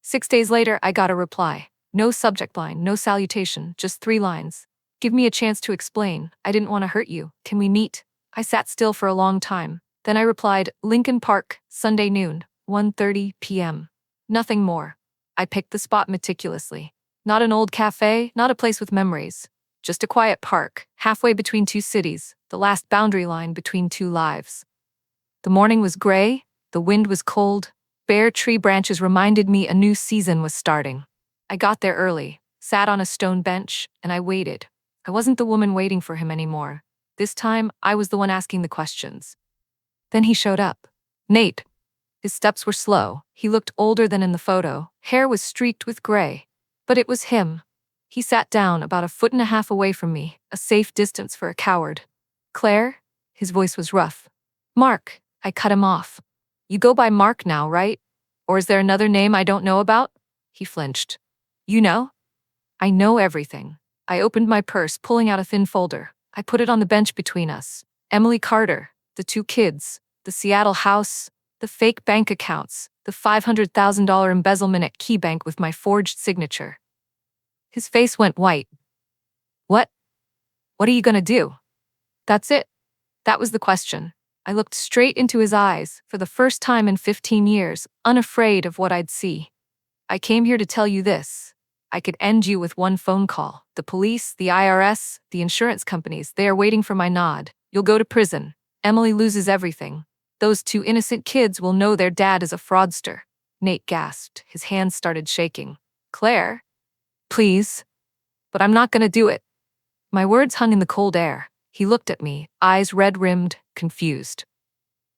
6 days later, I got a reply. No subject line, no salutation, just 3 lines. "Give me a chance to explain. I didn't want to hurt you. Can we meet?" I sat still for a long time. Then I replied, "Lincoln Park, Sunday noon, 1:30 p.m. Nothing more. I picked the spot meticulously. Not an old cafe, not a place with memories. Just a quiet park, halfway between 2 cities, the last boundary line between 2 lives. The morning was gray, the wind was cold. Bare tree branches reminded me a new season was starting. I got there early, sat on a stone bench, and I waited. I wasn't the woman waiting for him anymore. This time, I was the one asking the questions. Then he showed up. Nate. His steps were slow. He looked older than in the photo. Hair was streaked with gray. But it was him. He sat down about 1.5 feet away from me, a safe distance for a coward. "Claire?" His voice was rough. "Mark," I cut him off. "You go by Mark now, right? Or is there another name I don't know about?" He flinched. "You know?" "I know everything." I opened my purse, pulling out a thin folder. I put it on the bench between us. Emily Carter, the 2 kids, the Seattle house, the fake bank accounts, the $500,000 embezzlement at KeyBank with my forged signature. His face went white. What? What are you gonna do?" "That's it." That was the question. I looked straight into his eyes, for the first time in 15 years, unafraid of what I'd see. "I came here to tell you this. I could end you with 1 phone call. The police, the IRS, the insurance companies, they are waiting for my nod. You'll go to prison. Emily loses everything. Those 2 innocent kids will know their dad is a fraudster." Nate gasped. His hands started shaking. "Claire? Please. But I'm not gonna do it." My words hung in the cold air. He looked at me, eyes red-rimmed, confused.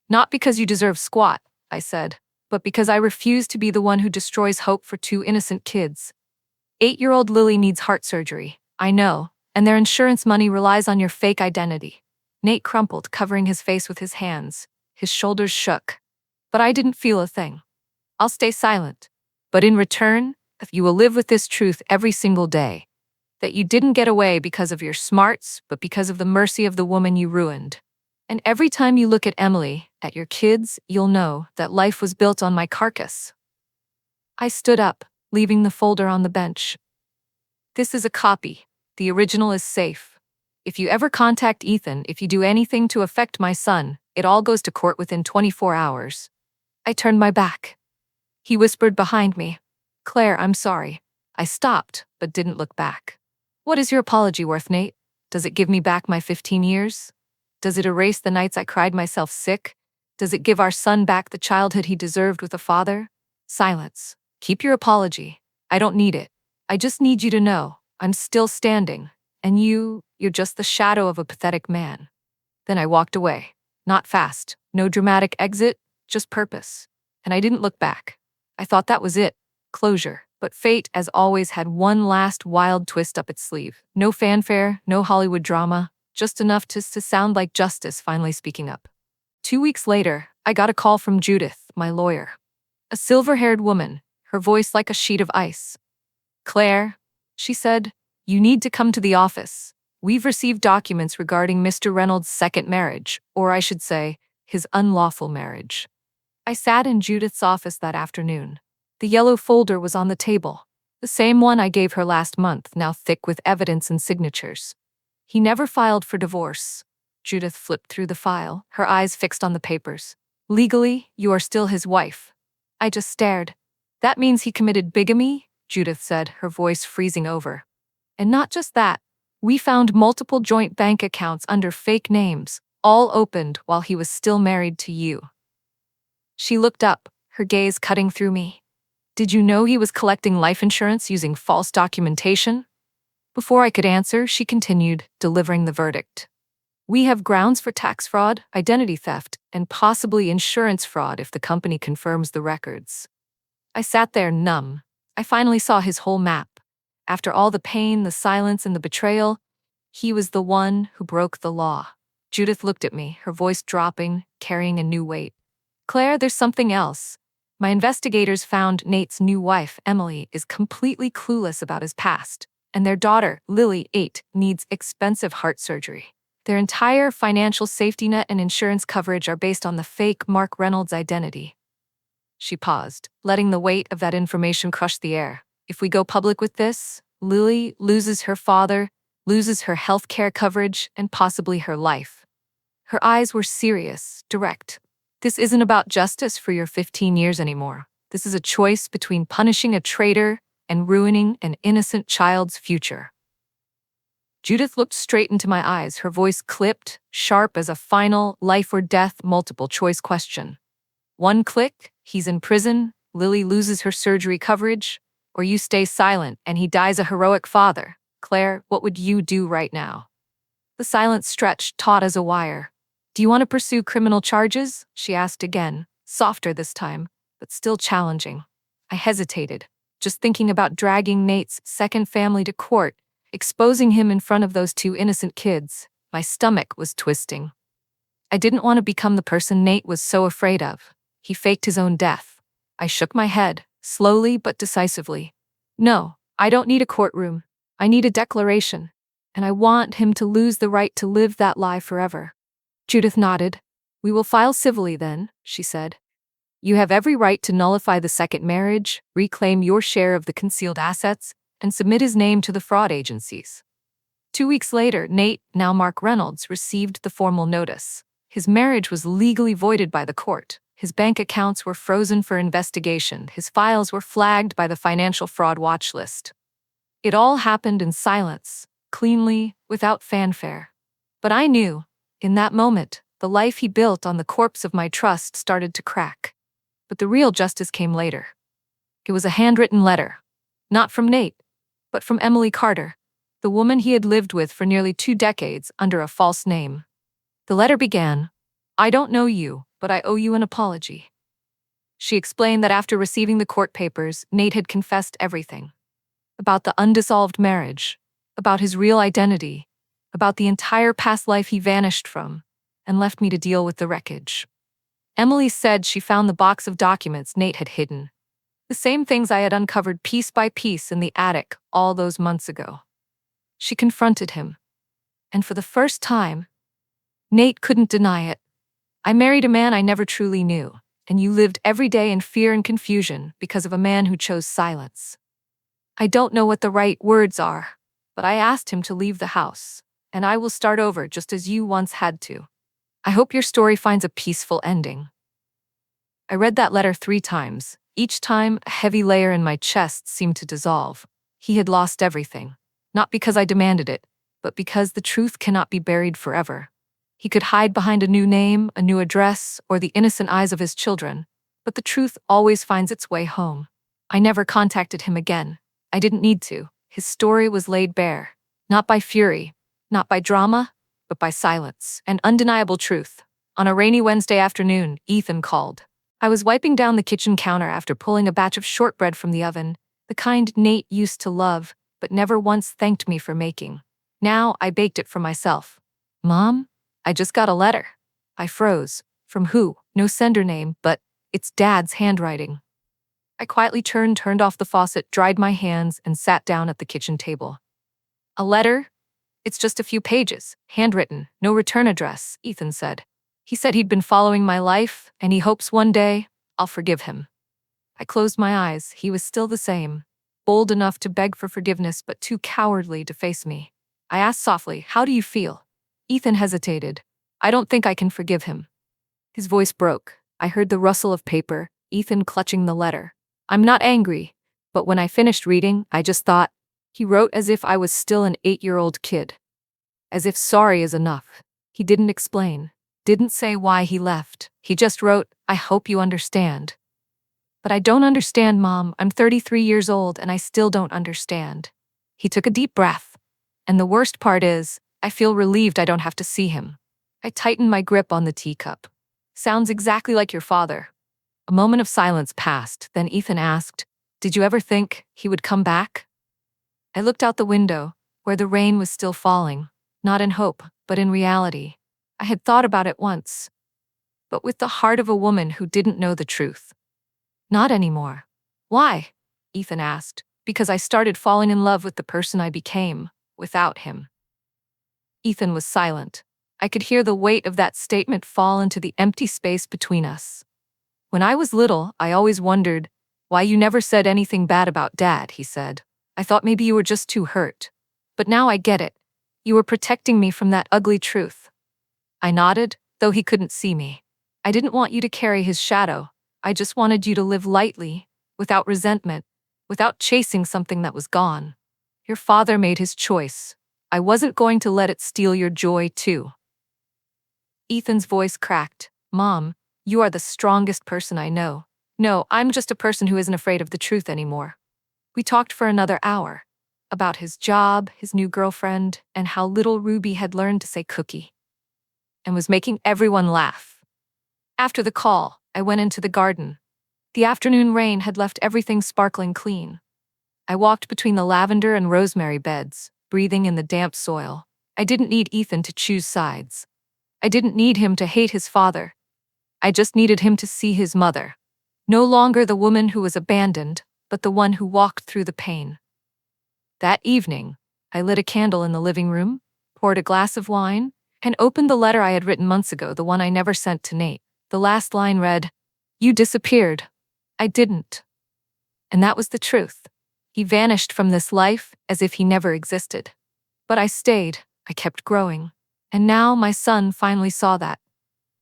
"Not because you deserve squat," I said, "but because I refuse to be the one who destroys hope for 2 innocent kids. 8-year-old Lily needs heart surgery. I know, And their insurance money relies on your fake identity. Nate crumpled, covering his face with his hands. His shoulders shook. But I didn't feel a thing. I'll stay silent. But in return, you will live with this truth every single day. That you didn't get away because of your smarts, but because of the mercy of the woman you ruined. And every time you look at Emily, at your kids, you'll know that life was built on my carcass. I stood up, leaving the folder on the bench. This is a copy. The original is safe. If you ever contact Ethan, if you do anything to affect my son, it all goes to court within 24 hours. I turned my back. He whispered behind me, "Claire, I'm sorry." I stopped, but didn't look back. What is your apology worth, Nate? Does it give me back my 15 years? Does it erase the nights I cried myself sick? Does it give our son back the childhood he deserved with a father? Silence. Keep your apology. I don't need it. I just need you to know I'm still standing, and you're just the shadow of a pathetic man. Then I walked away. Not fast, no dramatic exit, just purpose. And I didn't look back. I thought that was it. Closure. But fate, as always, had one last wild twist up its sleeve. No fanfare, no Hollywood drama, just enough to sound like justice finally speaking up. 2 weeks later, I got a call from Judith, my lawyer. A silver-haired woman, her voice like a sheet of ice. "Claire," she said, "you need to come to the office. We've received documents regarding Mr. Reynolds' second marriage, or I should say, his unlawful marriage." I sat in Judith's office that afternoon. The yellow folder was on the table, the same one I gave her last month, now thick with evidence and signatures. He never filed for divorce. Judith flipped through the file, her eyes fixed on the papers. "Legally, you are still his wife." I just stared. "That means he committed bigamy?" Judith said, her voice freezing over. "And not just that. We found multiple joint bank accounts under fake names, all opened while he was still married to you." She looked up, her gaze cutting through me. "Did you know he was collecting life insurance using false documentation?" Before I could answer, she continued, delivering the verdict. "We have grounds for tax fraud, identity theft, and possibly insurance fraud if the company confirms the records." I sat there numb. I finally saw his whole map. After all the pain, the silence, and the betrayal, he was the one who broke the law. Judith looked at me, her voice dropping, carrying a new weight. "Claire, there's something else. My investigators found Nate's new wife, Emily, is completely clueless about his past, and their daughter, Lily, 8, needs expensive heart surgery. Their entire financial safety net and insurance coverage are based on the fake Mark Reynolds identity." She paused, letting the weight of that information crush the air. "If we go public with this, Lily loses her father, loses her health care coverage, and possibly her life." Her eyes were serious, direct. "This isn't about justice for your 15 years anymore. This is a choice between punishing a traitor and ruining an innocent child's future." Judith looked straight into my eyes, her voice clipped, sharp as a final life or death multiple choice question. One click, he's in prison, Lily loses her surgery coverage, or you stay silent and he dies a heroic father. Claire, what would you do right now? The silence stretched, taut as a wire. "Do you want to pursue criminal charges?" she asked again, softer this time, but still challenging. I hesitated, just thinking about dragging Nate's second family to court, exposing him in front of those two innocent kids. My stomach was twisting. I didn't want to become the person Nate was so afraid of. He faked his own death. I shook my head, slowly but decisively. "No, I don't need a courtroom. I need a declaration. And I want him to lose the right to live that lie forever." Judith nodded. "We will file civilly then," she said. "You have every right to nullify the second marriage, reclaim your share of the concealed assets, and submit his name to the fraud agencies." 2 weeks later, Nate, now Mark Reynolds, received the formal notice. His marriage was legally voided by the court. His bank accounts were frozen for investigation. His files were flagged by the financial fraud watch list. It all happened in silence, cleanly, without fanfare. But I knew, in that moment, the life he built on the corpse of my trust started to crack. But the real justice came later. It was a handwritten letter. Not from Nate, but from Emily Carter, the woman he had lived with for nearly 2 decades under a false name. The letter began, "I don't know you, but I owe you an apology." She explained that after receiving the court papers, Nate had confessed everything. About the undissolved marriage, about his real identity, about the entire past life he vanished from, and left me to deal with the wreckage. Emily said she found the box of documents Nate had hidden, the same things I had uncovered piece by piece in the attic all those months ago. She confronted him, and for the first time, Nate couldn't deny it. I married a man I never truly knew, and you lived every day in fear and confusion because of a man who chose silence. I don't know what the right words are, but I asked him to leave the house, and I will start over just as you once had to. I hope your story finds a peaceful ending. I read that letter 3 times. Each time, a heavy layer in my chest seemed to dissolve. He had lost everything, not because I demanded it, but because the truth cannot be buried forever. He could hide behind a new name, a new address, or the innocent eyes of his children, but the truth always finds its way home. I never contacted him again. I didn't need to. His story was laid bare, not by fury, not by drama, but by silence and undeniable truth. On a rainy Wednesday afternoon, Ethan called. I was wiping down the kitchen counter after pulling a batch of shortbread from the oven, the kind Nate used to love, but never once thanked me for making. Now I baked it for myself. Mom, I just got a letter. I froze. From who? No sender name, but it's Dad's handwriting. I quietly turned off the faucet, dried my hands, and sat down at the kitchen table. A letter? It's just a few pages, handwritten, no return address, Ethan said. He said he'd been following my life, and he hopes one day I'll forgive him. I closed my eyes. He was still the same, bold enough to beg for forgiveness, but too cowardly to face me. I asked softly, "How do you feel?" Ethan hesitated. "I don't think I can forgive him." His voice broke. I heard the rustle of paper, Ethan clutching the letter. I'm not angry, but when I finished reading, I just thought, he wrote as if I was still an 8-year-old kid. As if sorry is enough. He didn't explain, didn't say why he left. He just wrote, "I hope you understand." But I don't understand, Mom. I'm 33 years old and I still don't understand. He took a deep breath. And the worst part is, I feel relieved I don't have to see him. I tightened my grip on the teacup. Sounds exactly like your father. A moment of silence passed, then Ethan asked, "Did you ever think he would come back?" I looked out the window, where the rain was still falling, not in hope, but in reality. I had thought about it once, but with the heart of a woman who didn't know the truth. Not anymore. Why? Ethan asked. Because I started falling in love with the person I became, without him. Ethan was silent. I could hear the weight of that statement fall into the empty space between us. When I was little, I always wondered why you never said anything bad about Dad, he said. I thought maybe you were just too hurt. But now I get it. You were protecting me from that ugly truth. I nodded, though he couldn't see me. I didn't want you to carry his shadow. I just wanted you to live lightly, without resentment, without chasing something that was gone. Your father made his choice. I wasn't going to let it steal your joy, too. Ethan's voice cracked. Mom, you are the strongest person I know. No, I'm just a person who isn't afraid of the truth anymore. We talked for another hour. About his job, his new girlfriend, and how little Ruby had learned to say cookie. And was making everyone laugh. After the call, I went into the garden. The afternoon rain had left everything sparkling clean. I walked between the lavender and rosemary beds, breathing in the damp soil. I didn't need Ethan to choose sides. I didn't need him to hate his father. I just needed him to see his mother. No longer the woman who was abandoned, but the one who walked through the pain. That evening, I lit a candle in the living room, poured a glass of wine, and opened the letter I had written months ago, the one I never sent to Nate. The last line read, "You disappeared. I didn't." And that was the truth. He vanished from this life as if he never existed. But I stayed. I kept growing. And now my son finally saw that.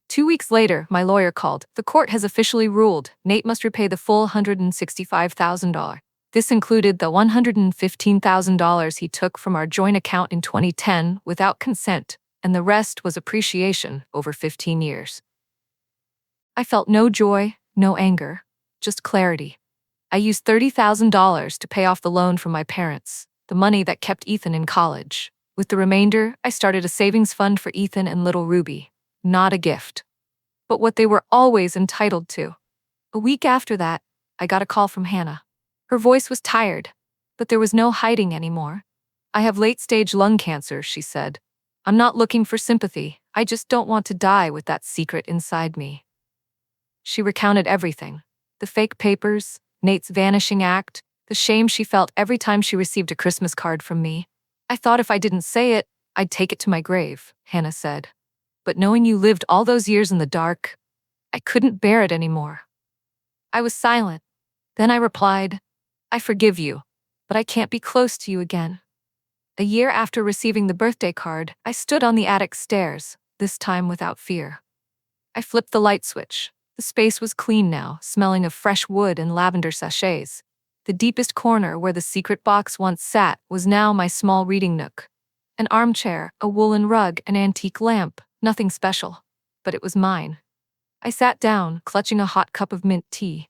2 weeks later, my lawyer called. The court has officially ruled Nate must repay the full $165,000. This included the $115,000 he took from our joint account in 2010 without consent, and the rest was appreciation over 15 years. I felt no joy, no anger, just clarity. I used $30,000 to pay off the loan from my parents, the money that kept Ethan in college. With the remainder, I started a savings fund for Ethan and little Ruby. Not a gift, but what they were always entitled to. A week after that, I got a call from Hannah. Her voice was tired, but there was no hiding anymore. I have late-stage lung cancer, she said. I'm not looking for sympathy. I just don't want to die with that secret inside me. She recounted everything. The fake papers, Nate's vanishing act, the shame she felt every time she received a Christmas card from me. I thought if I didn't say it, I'd take it to my grave, Hannah said. But knowing you lived all those years in the dark, I couldn't bear it anymore. I was silent. Then I replied, I forgive you, but I can't be close to you again. A year after receiving the birthday card, I stood on the attic stairs, this time without fear. I flipped the light switch. The space was clean now, smelling of fresh wood and lavender sachets. The deepest corner where the secret box once sat was now my small reading nook. An armchair, a woolen rug, an antique lamp, nothing special. But it was mine. I sat down, clutching a hot cup of mint tea.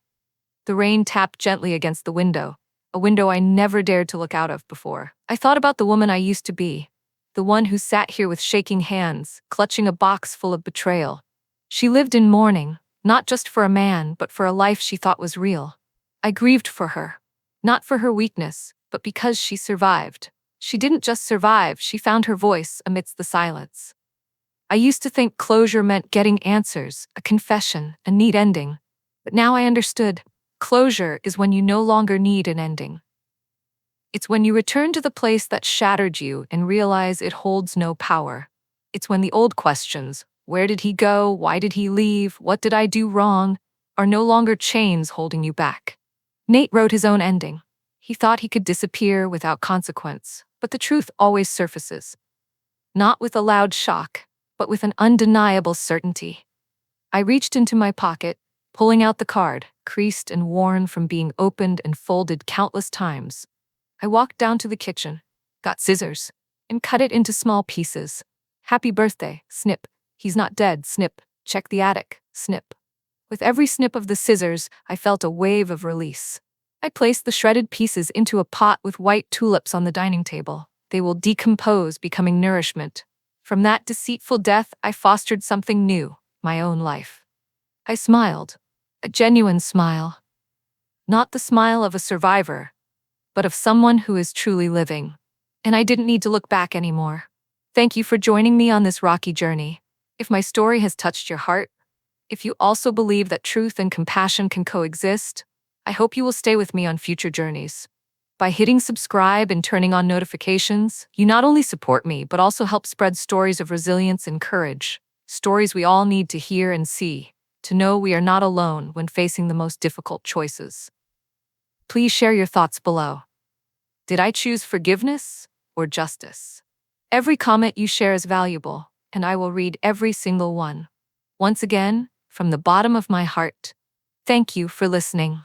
The rain tapped gently against the window, a window I never dared to look out of before. I thought about the woman I used to be, the one who sat here with shaking hands, clutching a box full of betrayal. She lived in mourning, not just for a man, but for a life she thought was real. I grieved for her, not for her weakness, but because she survived. She didn't just survive, she found her voice amidst the silence. I used to think closure meant getting answers, a confession, a neat ending. But now I understood. Closure is when you no longer need an ending. It's when you return to the place that shattered you and realize it holds no power. It's when the old questions, where did he go, why did he leave, what did I do wrong, are no longer chains holding you back. Nate wrote his own ending. He thought he could disappear without consequence, but the truth always surfaces. Not with a loud shock, but with an undeniable certainty. I reached into my pocket, pulling out the card, creased and worn from being opened and folded countless times. I walked down to the kitchen, got scissors, and cut it into small pieces. Happy birthday, snip. He's not dead, snip. Check the attic, snip. With every snip of the scissors, I felt a wave of release. I placed the shredded pieces into a pot with white tulips on the dining table. They will decompose, becoming nourishment. From that deceitful death, I fostered something new, my own life. I smiled, a genuine smile. Not the smile of a survivor, but of someone who is truly living. And I didn't need to look back anymore. Thank you for joining me on this rocky journey. If my story has touched your heart, if you also believe that truth and compassion can coexist, I hope you will stay with me on future journeys. By hitting subscribe and turning on notifications, you not only support me, but also help spread stories of resilience and courage, stories we all need to hear and see, to know we are not alone when facing the most difficult choices. Please share your thoughts below. Did I choose forgiveness or justice? Every comment you share is valuable, and I will read every single one. Once again, from the bottom of my heart, thank you for listening.